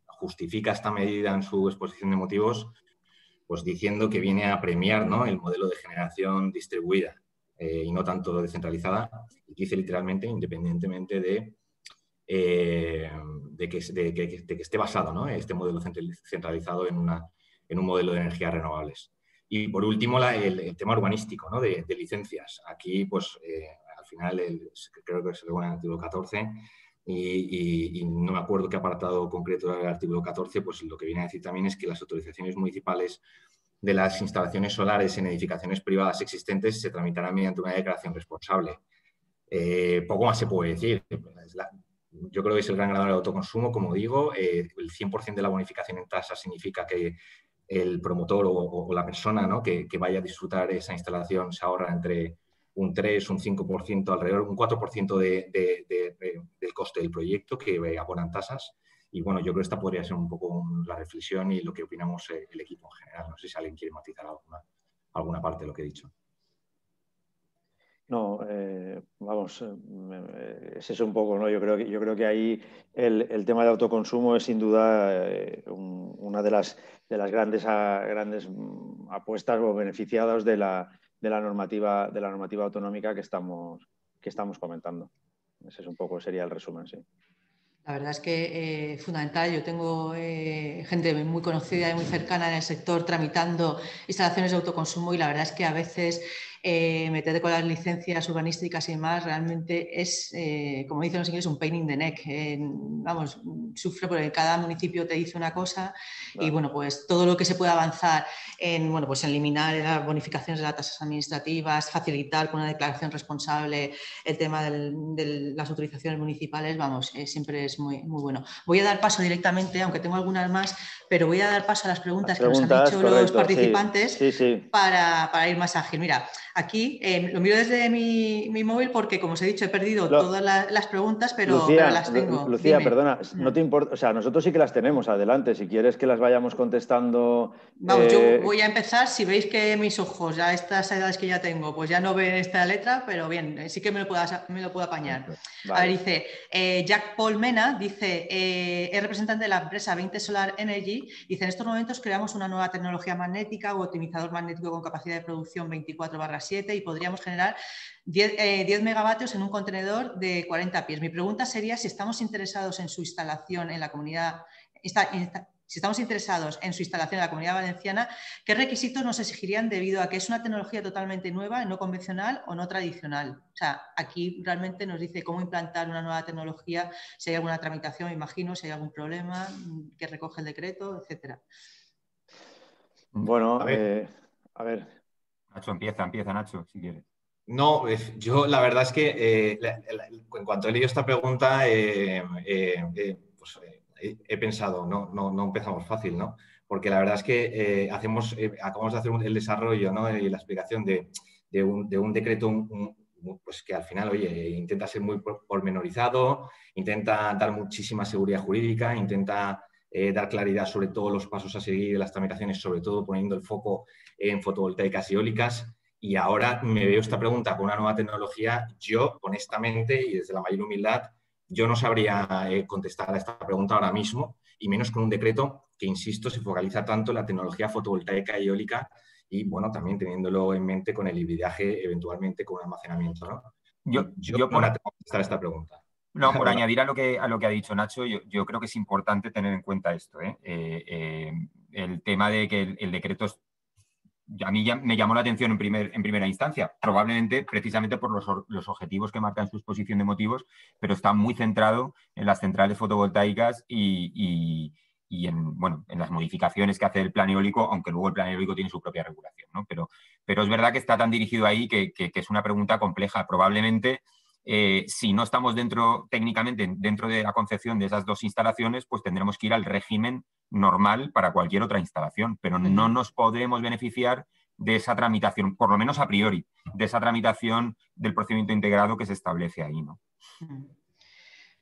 justifica esta medida en su exposición de motivos, pues, diciendo que viene a premiar, ¿no? El modelo de generación distribuida y no tanto descentralizada. Y dice literalmente, independientemente de que esté basado, ¿no? Este modelo centralizado en un modelo de energías renovables. Y por último, el tema urbanístico, ¿no? de licencias. Aquí, pues, al final, creo que se regula en el artículo 14 y no me acuerdo qué apartado concreto del artículo 14, pues lo que viene a decir también es que las autorizaciones municipales de las instalaciones solares en edificaciones privadas existentes se tramitarán mediante una declaración responsable. Poco más se puede decir. Yo creo que es el gran ganador del autoconsumo, como digo. El 100% de la bonificación en tasa significa que el promotor o la persona, ¿no? que vaya a disfrutar esa instalación se ahorra entre un 3, un 5%, alrededor un 4% del coste del proyecto que abonan tasas. Y bueno, yo creo que esta podría ser un poco la reflexión y lo que opinamos el equipo en general. No sé si alguien quiere matizar alguna parte de lo que he dicho. No, vamos, es eso un poco, ¿no? Yo creo que ahí el tema del autoconsumo es sin duda una de las grandes apuestas o beneficiados de la normativa autonómica que estamos comentando. Ese es un poco, sería el resumen, sí. La verdad es que fundamental. Yo tengo gente muy conocida y muy cercana en el sector tramitando instalaciones de autoconsumo y la verdad es que a veces meterte con las licencias urbanísticas y demás realmente es, como dicen los ingleses, un pain in the neck. Vamos, sufre porque cada municipio te dice una cosa. Claro. Y bueno, pues todo lo que se pueda avanzar en, bueno, pues eliminar las bonificaciones de las tasas administrativas, facilitar con una declaración responsable el tema de las autorizaciones municipales, vamos, siempre es muy bueno. Voy a dar paso directamente, aunque tengo algunas más, pero voy a dar paso a las preguntas que nos han hecho correcto, los participantes sí. Para ir más ágil. Mira, aquí lo miro desde mi móvil porque, como os he dicho, he perdido todas las preguntas, pero las tengo. Lucía, dime. Perdona, no te importa, o sea, nosotros sí que las tenemos, adelante, si quieres que las vayamos contestando. Vamos, yo voy a empezar, si veis que mis ojos, a estas edades que ya tengo, pues ya no ven esta letra, pero bien, sí que me lo puedo apañar. Vale. A ver, dice, Jack Paul Mena, dice, es representante de la empresa 20 Solar Energy, dice, en estos momentos creamos una nueva tecnología magnética o optimizador magnético con capacidad de producción 24/7 7 y podríamos generar 10 megavatios en un contenedor de 40 pies. Mi pregunta sería si estamos interesados en su instalación en la comunidad, si estamos interesados en su instalación en la Comunidad Valenciana, ¿qué requisitos nos exigirían debido a que es una tecnología totalmente nueva, no convencional o no tradicional? O sea, aquí realmente nos dice cómo implantar una nueva tecnología, si hay alguna tramitación, me imagino, si hay algún problema que recoge el decreto, etcétera. Bueno, a ver. Nacho, empieza Nacho, si quieres. No, yo la verdad es que en cuanto he leído esta pregunta, he pensado, no empezamos fácil, ¿no? Porque la verdad es que acabamos de hacer el desarrollo, ¿no? Y la explicación de un decreto pues que al final, oye, intenta ser muy pormenorizado, intenta dar muchísima seguridad jurídica, intenta dar claridad sobre todos los pasos a seguir en las tramitaciones, sobre todo poniendo el foco en fotovoltaicas y eólicas. Y ahora me veo esta pregunta con una nueva tecnología. Yo, honestamente, y desde la mayor humildad, yo no sabría contestar a esta pregunta ahora mismo, y menos con un decreto que, insisto, se focaliza tanto en la tecnología fotovoltaica y eólica y, bueno, también teniéndolo en mente con el hibridaje, eventualmente con almacenamiento, ¿no? Yo no me atrevo a contestar esta pregunta. No, por añadir a lo que ha dicho Nacho, yo creo que es importante tener en cuenta esto. El tema de que el decreto a mí ya me llamó la atención en primera instancia, probablemente precisamente por los objetivos que marca en su exposición de motivos, pero está muy centrado en las centrales fotovoltaicas y en las modificaciones que hace el plan eólico, aunque luego el plan eólico tiene su propia regulación, ¿no? Pero es verdad que está tan dirigido ahí que es una pregunta compleja. Probablemente, si no estamos técnicamente dentro de la concepción de esas dos instalaciones, pues tendremos que ir al régimen normal para cualquier otra instalación, pero no nos podremos beneficiar de esa tramitación, por lo menos a priori, de esa tramitación del procedimiento integrado que se establece ahí, ¿no?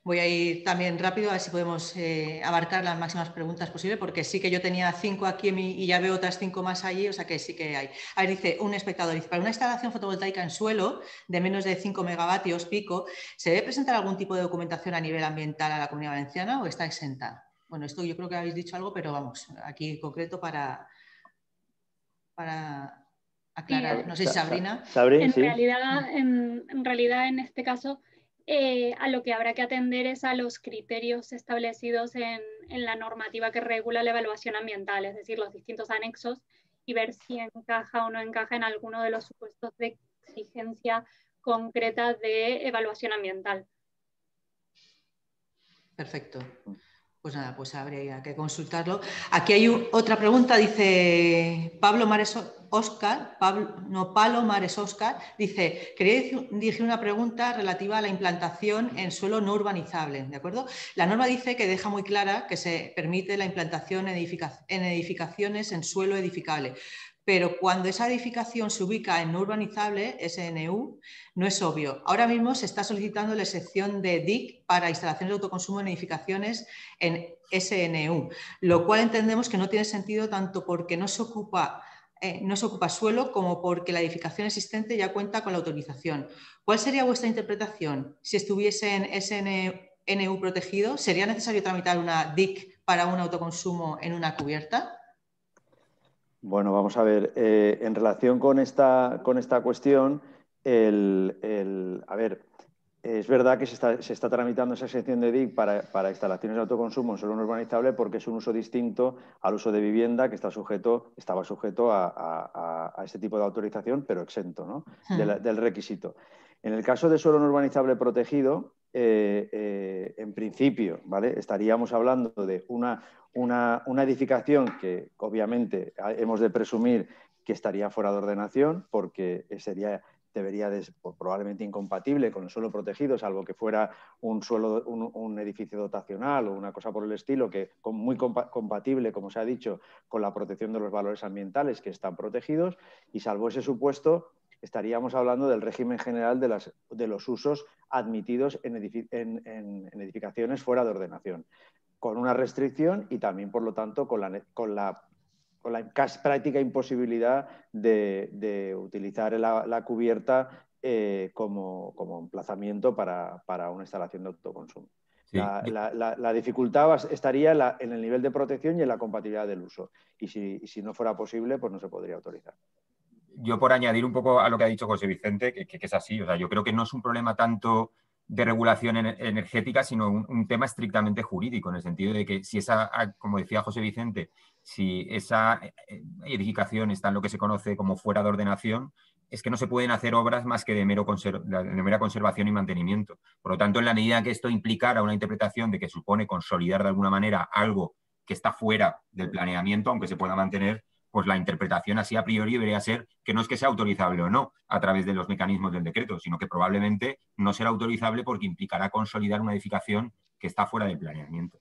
Voy a ir también rápido a ver si podemos abarcar las máximas preguntas posibles, porque sí que yo tenía 5 aquí y ya veo otras 5 más allí, o sea que sí que hay. A ver, dice un espectador, dice, para una instalación fotovoltaica en suelo de menos de 5 megavatios pico, ¿se debe presentar algún tipo de documentación a nivel ambiental a la Comunidad Valenciana o está exenta? Bueno, esto yo creo que habéis dicho algo, pero vamos, aquí en concreto para aclarar. No sé si Sabrina. En realidad, en este caso, a lo que habrá que atender es a los criterios establecidos en la normativa que regula la evaluación ambiental, es decir, los distintos anexos, y ver si encaja o no encaja en alguno de los supuestos de exigencia concreta de evaluación ambiental. Perfecto. Pues nada, pues habría que consultarlo. Aquí hay otra pregunta, dice Palo Mares Oscar, dice, quería dirigir una pregunta relativa a la implantación en suelo no urbanizable, ¿de acuerdo? La norma dice que deja muy clara que se permite la implantación en edificaciones en suelo edificable, pero cuando esa edificación se ubica en no urbanizable, SNU, no es obvio. Ahora mismo se está solicitando la excepción de DIC para instalaciones de autoconsumo en edificaciones en SNU, lo cual entendemos que no tiene sentido tanto porque no se ocupa suelo como porque la edificación existente ya cuenta con la autorización. ¿Cuál sería vuestra interpretación? Si estuviese en SNU protegido, ¿sería necesario tramitar una DIC para un autoconsumo en una cubierta? Bueno, vamos a ver, en relación con esta cuestión, a ver, es verdad que se está tramitando esa excepción de DIC para instalaciones de autoconsumo en suelo no urbanizable porque es un uso distinto al uso de vivienda que estaba sujeto a este tipo de autorización, pero exento, ¿no? del requisito. En el caso de suelo no urbanizable protegido, en principio, ¿vale? Estaríamos hablando de una edificación que obviamente hemos de presumir que estaría fuera de ordenación porque debería de ser probablemente incompatible con el suelo protegido, salvo que fuera un edificio dotacional o una cosa por el estilo, que muy compatible, como se ha dicho, con la protección de los valores ambientales que están protegidos, y salvo ese supuesto, estaríamos hablando del régimen general de los usos admitidos en edificaciones fuera de ordenación, con una restricción y también, por lo tanto, con la casi práctica imposibilidad de utilizar la cubierta como emplazamiento para una instalación de autoconsumo. Sí. La dificultad estaría en el nivel de protección y en la compatibilidad del uso. Y si no fuera posible, pues no se podría autorizar. yo por añadir un poco a lo que ha dicho José Vicente, que es así, o sea, yo creo que no es un problema tanto de regulación energética, sino un tema estrictamente jurídico, en el sentido de que si esa, como decía José Vicente, si esa edificación está en lo que se conoce como fuera de ordenación, es que no se pueden hacer obras más que de mera conservación y mantenimiento. Por lo tanto, en la medida que esto implicara una interpretación de que supone consolidar de alguna manera algo que está fuera del planeamiento, aunque se pueda mantener, pues la interpretación así a priori debería ser que no es que sea autorizable o no a través de los mecanismos del decreto, sino que probablemente no será autorizable porque implicará consolidar una edificación que está fuera del planeamiento.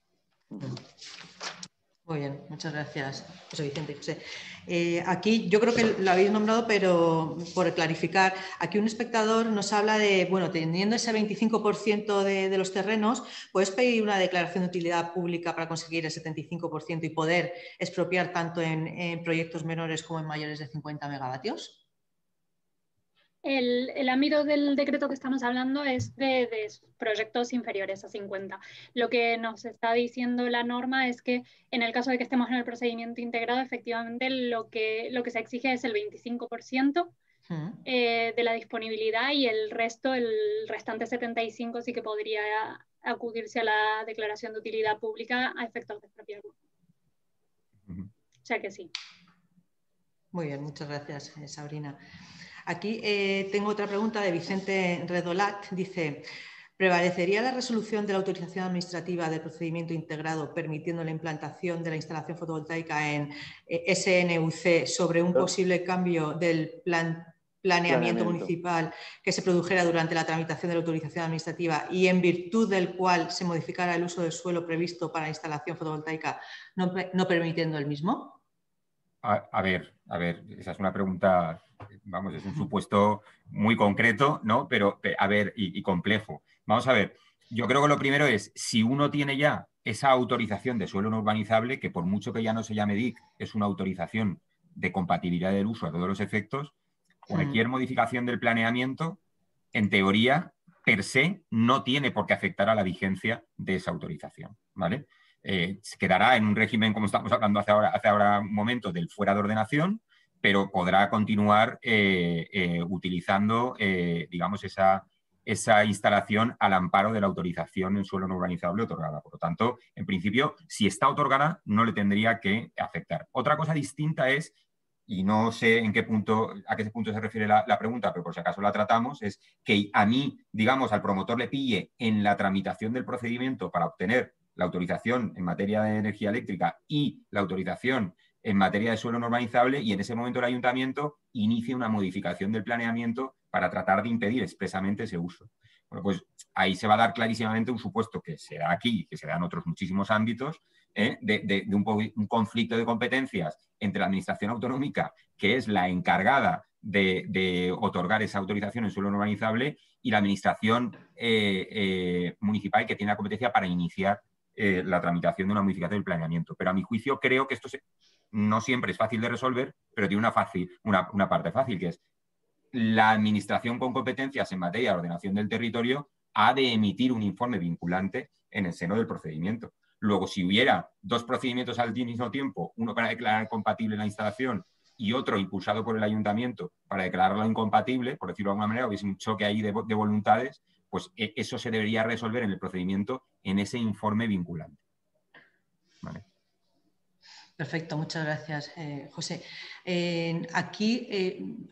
Muy bien, muchas gracias, José Vicente. José. Aquí yo creo que lo habéis nombrado, pero por clarificar, aquí un espectador nos habla de, bueno, teniendo ese 25% de los terrenos, ¿puedes pedir una declaración de utilidad pública para conseguir el 75% y poder expropiar tanto en proyectos menores como en mayores de 50 megavatios? El ámbito del decreto que estamos hablando es de proyectos inferiores a 50. Lo que nos está diciendo la norma es que en el caso de que estemos en el procedimiento integrado, efectivamente lo que se exige es el 25% de la disponibilidad y el restante 75% sí que podría acudirse a la declaración de utilidad pública a efectos de expropiarlo. O sea que sí. Muy bien, muchas gracias, Sabrina. Aquí tengo otra pregunta de Vicente Redolat. Dice, ¿prevalecería la resolución de la autorización administrativa del procedimiento integrado permitiendo la implantación de la instalación fotovoltaica en SNUC sobre un posible cambio del planeamiento municipal que se produjera durante la tramitación de la autorización administrativa y en virtud del cual se modificara el uso del suelo previsto para la instalación fotovoltaica, no permitiendo el mismo? A ver, esa es una pregunta, vamos, es un supuesto muy concreto, ¿no? Pero, a ver, y complejo. Vamos a ver, yo creo que lo primero es, si uno tiene ya esa autorización de suelo no urbanizable, que por mucho que ya no se llame DIC, es una autorización de compatibilidad del uso a todos los efectos, cualquier modificación del planeamiento, en teoría, per se, no tiene por qué afectar a la vigencia de esa autorización, ¿vale? Se quedará en un régimen, como estamos hablando hace ahora un momento, del fuera de ordenación, pero podrá continuar utilizando, digamos, esa instalación al amparo de la autorización en suelo no urbanizable otorgada. Por lo tanto, en principio, si está otorgada, no le tendría que afectar. Otra cosa distinta es, y no sé a qué punto se refiere la pregunta, pero por si acaso la tratamos, es que a mí, digamos, al promotor le pille en la tramitación del procedimiento para obtener la autorización en materia de energía eléctrica y la autorización en materia de suelo no urbanizable, y en ese momento el ayuntamiento inicie una modificación del planeamiento para tratar de impedir expresamente ese uso. Bueno, pues ahí se va a dar clarísimamente un supuesto que se da aquí, que se da en otros muchísimos ámbitos, de un conflicto de competencias entre la administración autonómica, que es la encargada de otorgar esa autorización en suelo no urbanizable, y la administración municipal, que tiene la competencia para iniciar la tramitación de una modificación del planeamiento. Pero a mi juicio creo que esto no siempre es fácil de resolver, pero tiene una parte fácil, que es la administración con competencias en materia de ordenación del territorio ha de emitir un informe vinculante en el seno del procedimiento. Luego, si hubiera dos procedimientos al mismo tiempo, uno para declarar compatible la instalación y otro impulsado por el ayuntamiento para declararlo incompatible, por decirlo de alguna manera, hubiese un choque ahí de voluntades, pues eso se debería resolver en el procedimiento en ese informe vinculante. ¿Vale? Perfecto, muchas gracias, José. Aquí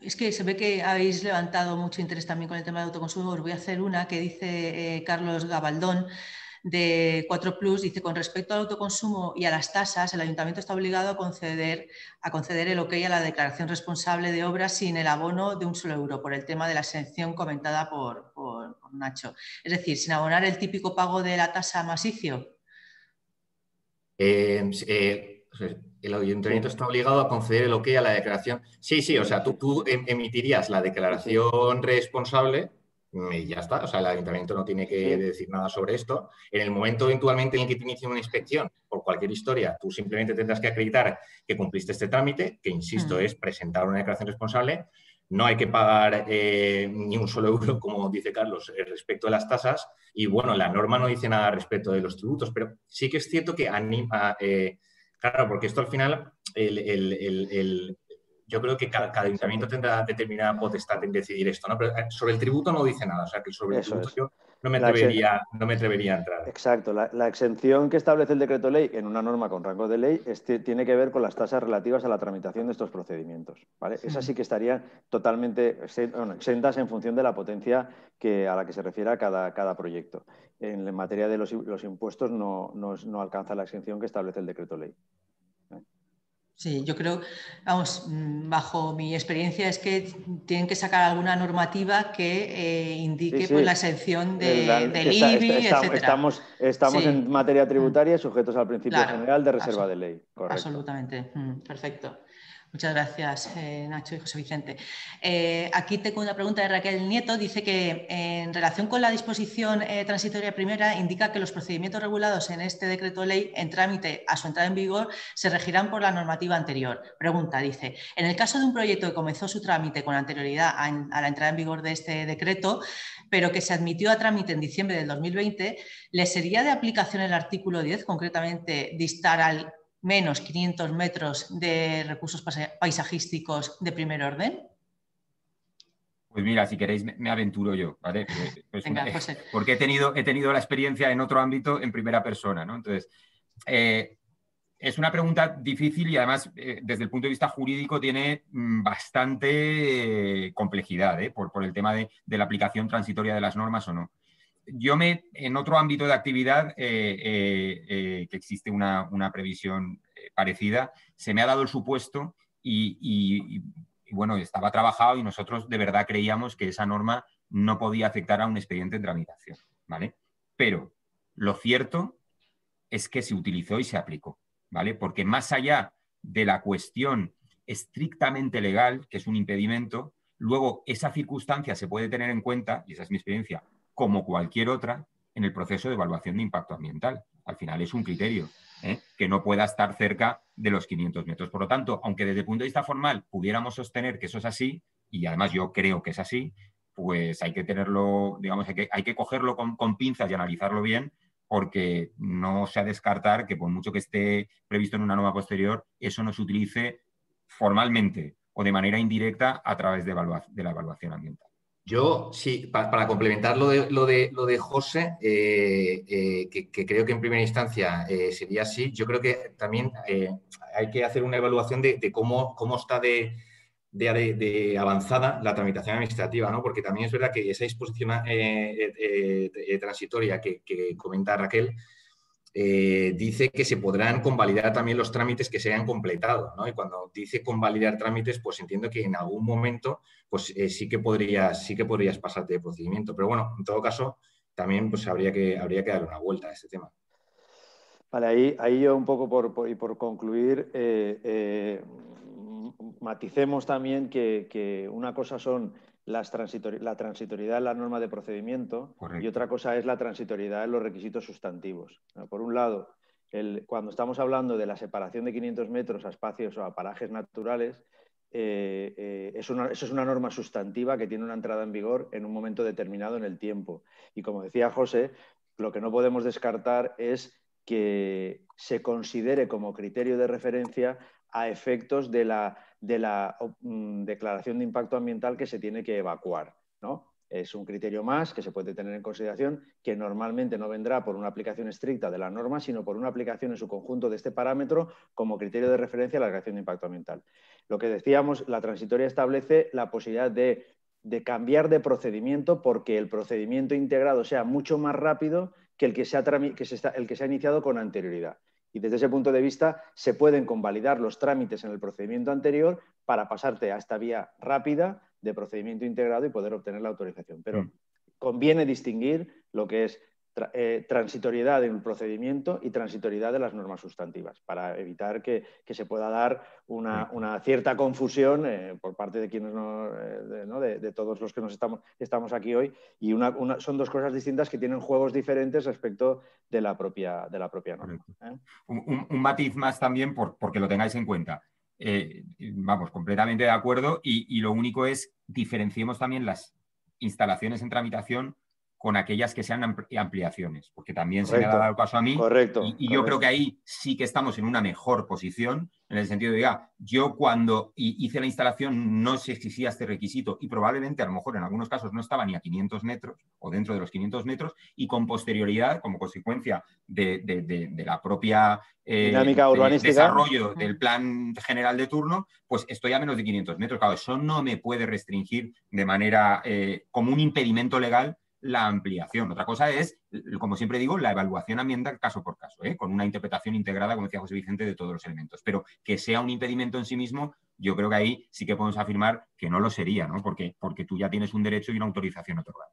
es que se ve que habéis levantado mucho interés también con el tema de autoconsumo. Os voy a hacer una que dice Carlos Gabaldón, de 4Plus, dice: con respecto al autoconsumo y a las tasas, el ayuntamiento está obligado a conceder el ok a la declaración responsable de obras sin el abono de un solo euro, por el tema de la exención comentada por Nacho. Es decir, sin abonar el típico pago de la tasa masicio. El ayuntamiento está obligado a conceder el ok a la declaración. Sí, o sea, tú emitirías la declaración responsable y ya está. O sea, el ayuntamiento no tiene que decir nada sobre esto. En el momento eventualmente en el que te inicie una inspección por cualquier historia, tú simplemente tendrás que acreditar que cumpliste este trámite, que insisto, es presentar una declaración responsable. No hay que pagar ni un solo euro, como dice Carlos, respecto a las tasas. Y bueno, la norma no dice nada respecto de los tributos, pero sí que es cierto que anima, claro, porque esto al final, yo creo que cada ayuntamiento tendrá determinada potestad en decidir esto, ¿no? Pero sobre el tributo no dice nada, o sea que sobre el tributo yo no me atrevería a entrar. Exacto, la exención que establece el decreto ley en una norma con rango de ley tiene que ver con las tasas relativas a la tramitación de estos procedimientos, ¿vale? Esas sí que estarían totalmente exentas en función de la potencia a la que se refiera cada proyecto. En materia de los impuestos no alcanza la exención que establece el decreto ley. Sí, yo creo, vamos, bajo mi experiencia es que tienen que sacar alguna normativa que indique pues, la exención del IBI, etc. Estamos en materia tributaria sujetos al principio general de reserva de ley. Correcto. Absolutamente, perfecto. Muchas gracias, Nacho y José Vicente. Aquí tengo una pregunta de Raquel Nieto. Dice que en relación con la disposición transitoria primera, indica que los procedimientos regulados en este decreto ley en trámite a su entrada en vigor se regirán por la normativa anterior. Pregunta, dice, en el caso de un proyecto que comenzó su trámite con anterioridad a la entrada en vigor de este decreto, pero que se admitió a trámite en diciembre del 2020, ¿le sería de aplicación el artículo 10, concretamente distar al menos 500 metros de recursos paisajísticos de primer orden? Pues mira, si queréis me aventuro yo, ¿vale? Pues venga, José. Porque he tenido la experiencia en otro ámbito en primera persona, ¿no? Entonces, es una pregunta difícil y además desde el punto de vista jurídico tiene bastante complejidad, por el tema de la aplicación transitoria de las normas o no. Yo en otro ámbito de actividad que existe una previsión parecida, se me ha dado el supuesto y bueno, estaba trabajado y nosotros de verdad creíamos que esa norma no podía afectar a un expediente en tramitación, ¿vale? Pero lo cierto es que se utilizó y se aplicó, ¿vale? Porque más allá de la cuestión estrictamente legal, que es un impedimento, luego esa circunstancia se puede tener en cuenta, y esa es mi experiencia, como cualquier otra, en el proceso de evaluación de impacto ambiental. Al final es un criterio que no pueda estar cerca de los 500 metros. Por lo tanto, aunque desde el punto de vista formal pudiéramos sostener que eso es así, y además yo creo que es así, pues hay que tenerlo, digamos, hay que cogerlo con pinzas y analizarlo bien, porque no se ha de descartar que por mucho que esté previsto en una norma posterior, eso no se utilice formalmente o de manera indirecta a través de la evaluación ambiental. Yo, sí, para complementar lo de José, que creo que en primera instancia sería así, yo creo que también hay que hacer una evaluación de cómo está de avanzada la tramitación administrativa, ¿no? Porque también es verdad que esa disposición transitoria que comenta Raquel dice que se podrán convalidar también los trámites que se hayan completado, ¿no? Y cuando dice convalidar trámites, pues entiendo que en algún momento pues sí que podrías pasarte de procedimiento. Pero bueno, en todo caso, también pues habría que darle una vuelta a este tema. Vale, ahí yo un poco por concluir, maticemos también que una cosa son la transitoriedad en la norma de procedimiento. Correcto. Y otra cosa es la transitoriedad en los requisitos sustantivos. Por un lado, cuando estamos hablando de la separación de 500 metros a espacios o a parajes naturales, eso es una norma sustantiva que tiene una entrada en vigor en un momento determinado en el tiempo. Y como decía José, lo que no podemos descartar es que se considere como criterio de referencia a efectos de la declaración de impacto ambiental que se tiene que evacuar, ¿no? Es un criterio más que se puede tener en consideración, que normalmente no vendrá por una aplicación estricta de la norma, sino por una aplicación en su conjunto de este parámetro como criterio de referencia a la declaración de impacto ambiental. Lo que decíamos, la transitoria establece la posibilidad de cambiar de procedimiento porque el procedimiento integrado sea mucho más rápido que el que se ha iniciado con anterioridad. Y desde ese punto de vista se pueden convalidar los trámites en el procedimiento anterior para pasarte a esta vía rápida de procedimiento integrado y poder obtener la autorización. Pero conviene distinguir lo que es transitoriedad en el procedimiento y transitoriedad de las normas sustantivas para evitar que se pueda dar una cierta confusión por parte de quienes de todos los que estamos aquí hoy, y son dos cosas distintas que tienen juegos diferentes respecto de la propia norma. Un matiz más también porque lo tengáis en cuenta. Vamos, completamente de acuerdo, y lo único es diferenciemos también las instalaciones en tramitación con aquellas que sean ampliaciones, porque también se me ha dado el paso a mí. Correcto. Y yo creo que ahí sí que estamos en una mejor posición En el sentido de, yo cuando hice la instalación no se exigía este requisito y probablemente a lo mejor en algunos casos no estaba ni a 500 metros o dentro de los 500 metros y con posterioridad, como consecuencia de la propia dinámica urbanística, desarrollo del plan general de turno, pues estoy a menos de 500 metros. Claro, eso no me puede restringir de manera como un impedimento legal la ampliación. Otra cosa es, como siempre digo, la evaluación ambiental caso por caso, con una interpretación integrada, como decía José Vicente, de todos los elementos. Pero que sea un impedimento en sí mismo, yo creo que ahí sí que podemos afirmar que no lo sería, ¿no? Porque tú ya tienes un derecho y una autorización otorgada.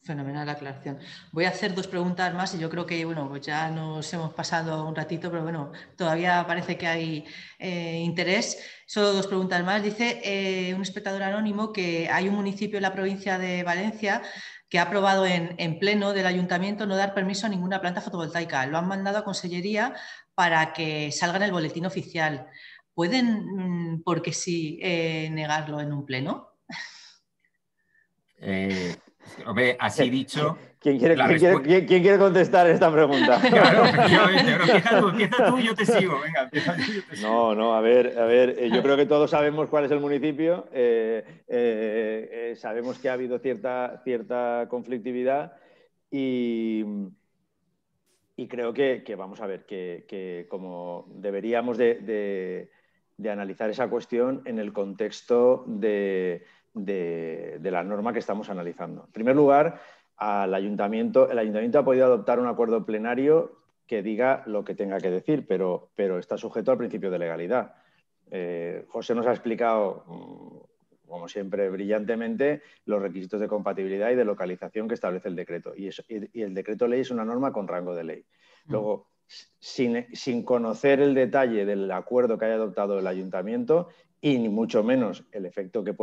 Fenomenal la aclaración. Voy a hacer 2 preguntas más y yo creo que, bueno, pues ya nos hemos pasado un ratito, pero bueno, todavía parece que hay interés. Solo 2 preguntas más. Dice un espectador anónimo que hay un municipio en la provincia de Valencia que ha aprobado en pleno del ayuntamiento no dar permiso a ninguna planta fotovoltaica. Lo han mandado a Consellería para que salga en el boletín oficial. ¿Pueden, porque sí, negarlo en un pleno? Hombre, así dicho... ¿Quién quiere contestar esta pregunta? Claro, efectivamente. Pero empieza tú y yo te sigo. Venga, empieza tú y yo te sigo. No, a ver, yo creo que todos sabemos cuál es el municipio, sabemos que ha habido cierta conflictividad y creo que vamos a ver, que como deberíamos de analizar esa cuestión en el contexto de la norma que estamos analizando. En primer lugar, el ayuntamiento ha podido adoptar un acuerdo plenario que diga lo que tenga que decir, pero está sujeto al principio de legalidad. José nos ha explicado, como siempre, brillantemente, los requisitos de compatibilidad y de localización que establece el decreto. Y el decreto ley es una norma con rango de ley. Luego, sin conocer el detalle del acuerdo que haya adoptado el ayuntamiento y ni mucho menos el efecto que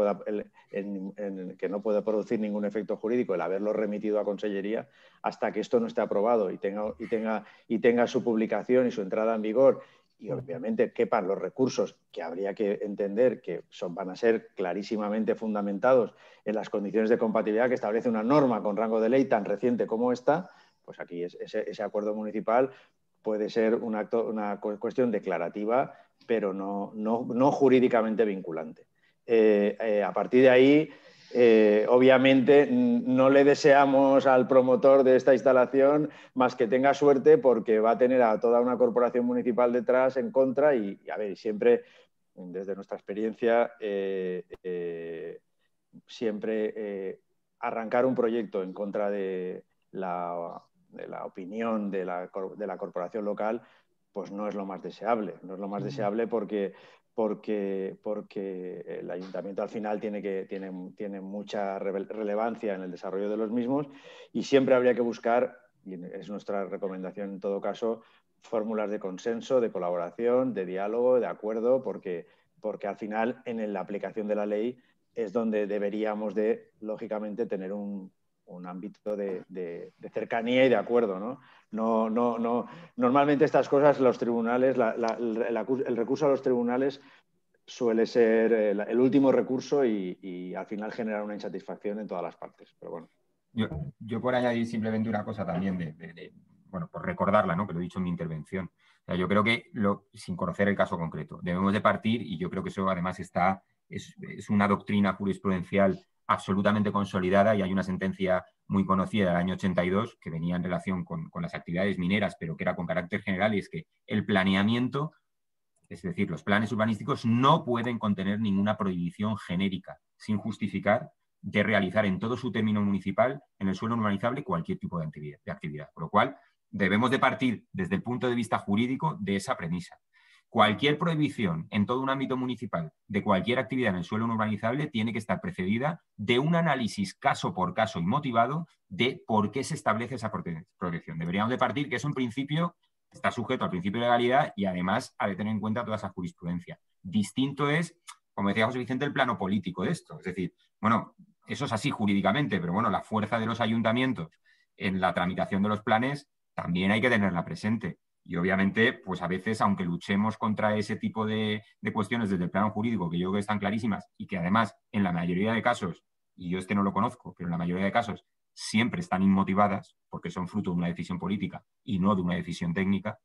que no puede producir ningún efecto jurídico el haberlo remitido a Consellería, hasta que esto no esté aprobado y tenga su publicación y su entrada en vigor, y obviamente quepan los recursos que habría que entender que van a ser clarísimamente fundamentados en las condiciones de compatibilidad que establece una norma con rango de ley tan reciente como esta, pues aquí ese acuerdo municipal puede ser una cuestión declarativa, pero no jurídicamente vinculante. A partir de ahí, obviamente, no le deseamos al promotor de esta instalación más que tenga suerte, porque va a tener a toda una corporación municipal detrás en contra y a ver, siempre, desde nuestra experiencia, siempre arrancar un proyecto en contra de la opinión de la corporación local, pues no es lo más deseable. No es lo más deseable porque el ayuntamiento al final tiene mucha relevancia en el desarrollo de los mismos, y siempre habría que buscar, y es nuestra recomendación en todo caso, fórmulas de consenso, de colaboración, de diálogo, de acuerdo, porque al final en la aplicación de la ley es donde deberíamos de, lógicamente, tener un ámbito de cercanía y de acuerdo, ¿no? Normalmente estas cosas, los tribunales, el recurso a los tribunales suele ser el último recurso y al final generar una insatisfacción en todas las partes. Pero bueno. Yo por añadir simplemente una cosa también, bueno, por recordarla, ¿no? Que lo he dicho en mi intervención. O sea, yo creo que, sin conocer el caso concreto, debemos de partir, y yo creo que eso además es una doctrina jurisprudencial absolutamente consolidada, y hay una sentencia muy conocida del año 82 que venía en relación con las actividades mineras, pero que era con carácter general, y es que el planeamiento, es decir, los planes urbanísticos, no pueden contener ninguna prohibición genérica sin justificar de realizar en todo su término municipal, en el suelo urbanizable, cualquier tipo de actividad. Por lo cual, debemos de partir desde el punto de vista jurídico de esa premisa. Cualquier prohibición en todo un ámbito municipal de cualquier actividad en el suelo no urbanizable tiene que estar precedida de un análisis caso por caso y motivado de por qué se establece esa protección. Deberíamos de partir que es un principio que está sujeto al principio de legalidad y además ha de tener en cuenta toda esa jurisprudencia. Distinto es, como decía José Vicente, el plano político de esto. Es decir, bueno, eso es así jurídicamente, pero bueno, la fuerza de los ayuntamientos en la tramitación de los planes también hay que tenerla presente. Y obviamente, pues a veces, aunque luchemos contra ese tipo de cuestiones desde el plano jurídico, que yo creo que están clarísimas y que además en la mayoría de casos, y yo no lo conozco, pero en la mayoría de casos siempre están inmotivadas porque son fruto de una decisión política y no de una decisión técnica,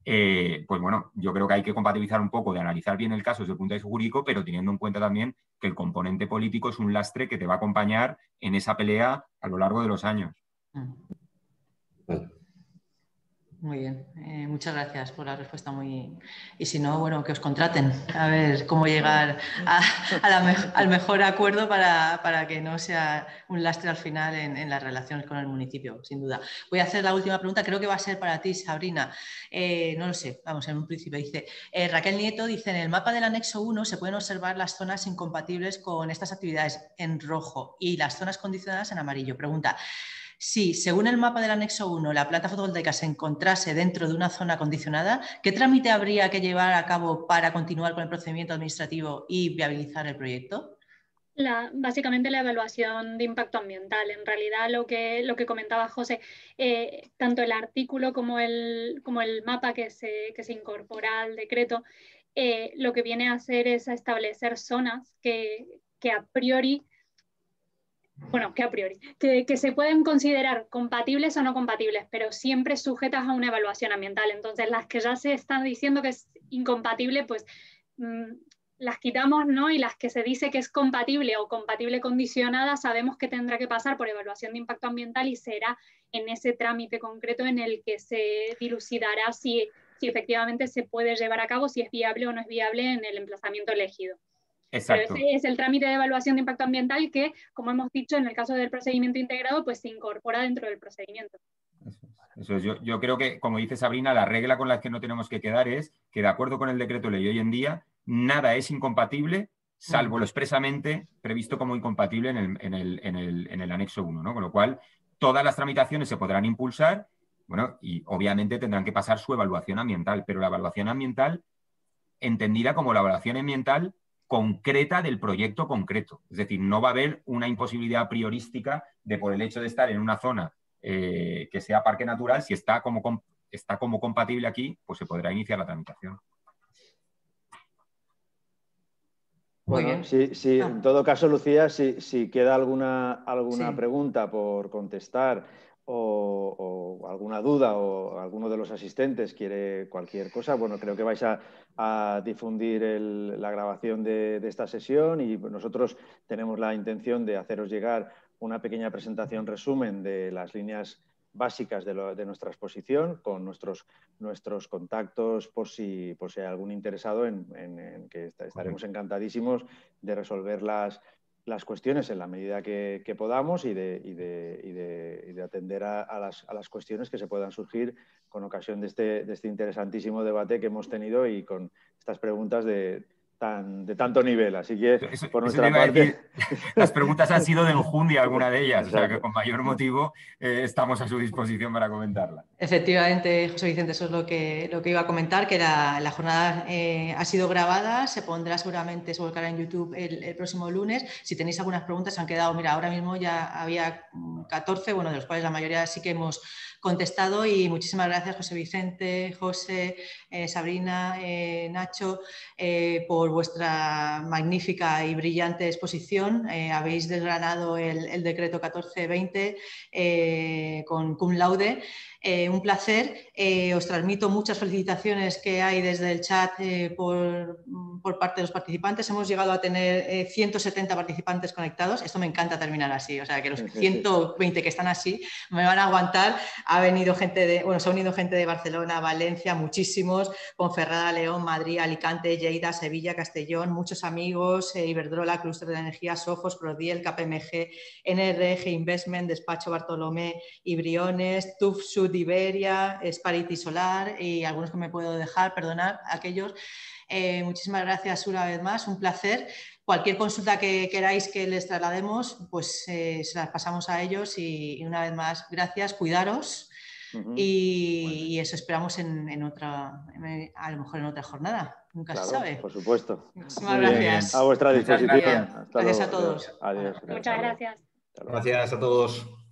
pues bueno, yo creo que hay que compatibilizar un poco de analizar bien el caso desde el punto de vista jurídico, pero teniendo en cuenta también que el componente político es un lastre que te va a acompañar en esa pelea a lo largo de los años. Vale. Muy bien, muchas gracias por la respuesta. Y si no, bueno, que os contraten, a ver cómo llegar al mejor acuerdo para que no sea un lastre al final en las relaciones con el municipio, sin duda. Voy a hacer la última pregunta, creo que va a ser para ti, Sabrina. No lo sé, vamos, en un principio dice, Raquel Nieto dice, en el mapa del anexo 1 se pueden observar las zonas incompatibles con estas actividades en rojo y las zonas condicionadas en amarillo. Pregunta, si, según el mapa del anexo 1, la planta fotovoltaica se encontrase dentro de una zona condicionada, ¿qué trámite habría que llevar a cabo para continuar con el procedimiento administrativo y viabilizar el proyecto? Básicamente la evaluación de impacto ambiental. En realidad lo que comentaba José, tanto el artículo como el mapa que se incorpora al decreto, lo que viene a hacer es a establecer zonas que a priori, que se pueden considerar compatibles o no compatibles, pero siempre sujetas a una evaluación ambiental. Entonces, las que ya se están diciendo que es incompatible, pues las quitamos, ¿no? Y las que se dice que es compatible o compatible condicionada, sabemos que tendrá que pasar por evaluación de impacto ambiental y será en ese trámite concreto en el que se dilucidará si efectivamente se puede llevar a cabo, si es viable o no es viable en el emplazamiento elegido. Exacto. Pero ese es el trámite de evaluación de impacto ambiental que, como hemos dicho, en el caso del procedimiento integrado, pues se incorpora dentro del procedimiento. Eso es. Yo creo que, como dice Sabrina, la regla con la que no tenemos que quedar es que, de acuerdo con el decreto ley hoy en día, nada es incompatible, salvo lo expresamente previsto como incompatible en el anexo 1, ¿no? Con lo cual, todas las tramitaciones se podrán impulsar, bueno, y obviamente tendrán que pasar su evaluación ambiental, pero la evaluación ambiental entendida como la evaluación ambiental concreta del proyecto concreto. Es decir, no va a haber una imposibilidad priorística de, por el hecho de estar en una zona que sea parque natural, si está como compatible aquí, pues se podrá iniciar la tramitación. Muy bien. Sí, en todo caso, Lucía, si queda alguna pregunta por contestar o alguna duda o alguno de los asistentes quiere cualquier cosa, bueno, creo que vais a difundir la grabación de esta sesión y nosotros tenemos la intención de haceros llegar una pequeña presentación resumen de las líneas básicas de nuestra exposición con nuestros contactos por si hay algún interesado en que estaremos encantadísimos de resolver las cuestiones en la medida que podamos y de atender a las cuestiones que se puedan surgir con ocasión de este interesantísimo debate que hemos tenido y con estas preguntas de tanto nivel. Así que, por nuestra parte... Las preguntas han sido de enjundia, alguna de ellas, exacto. O sea que con mayor motivo estamos a su disposición para comentarla. Efectivamente, José Vicente, eso es lo que iba a comentar, que la jornada ha sido grabada, se pondrá seguramente, se volcará en YouTube el próximo lunes. Si tenéis algunas preguntas, han quedado, mira, ahora mismo ya había 14, bueno, de los cuales la mayoría sí que hemos contestado y muchísimas gracias, José Vicente, José, Sabrina, Nacho, por vuestra magnífica y brillante exposición. Habéis desgranado el decreto 1420 con cum laude. Un placer. Os transmito muchas felicitaciones que hay desde el chat por parte de los participantes. Hemos llegado a tener 170 participantes conectados. Esto me encanta terminar así. O sea, que los 120 que están así me van a aguantar. Se ha unido gente de Barcelona, Valencia, muchísimos, Ponferrada, León, Madrid, Alicante, Lleida, Sevilla, Castellón, muchos amigos, Iberdrola, Clúster de Energía, Sofos, Prodiel, KPMG, NRG Investment, Despacho Bartolomé y Briones, TUF Sud Iberia, Sparity Solar y algunos que me puedo dejar, perdonad, aquellos. Muchísimas gracias una vez más, un placer. Cualquier consulta que queráis que les traslademos, pues se las pasamos a ellos y una vez más, gracias, cuidaros y eso esperamos en otra, a lo mejor en otra jornada, nunca se sabe. Por supuesto. Muchísimas gracias. A vuestra disposición. Gracias a todos. Adiós. Muchas gracias. Gracias a todos.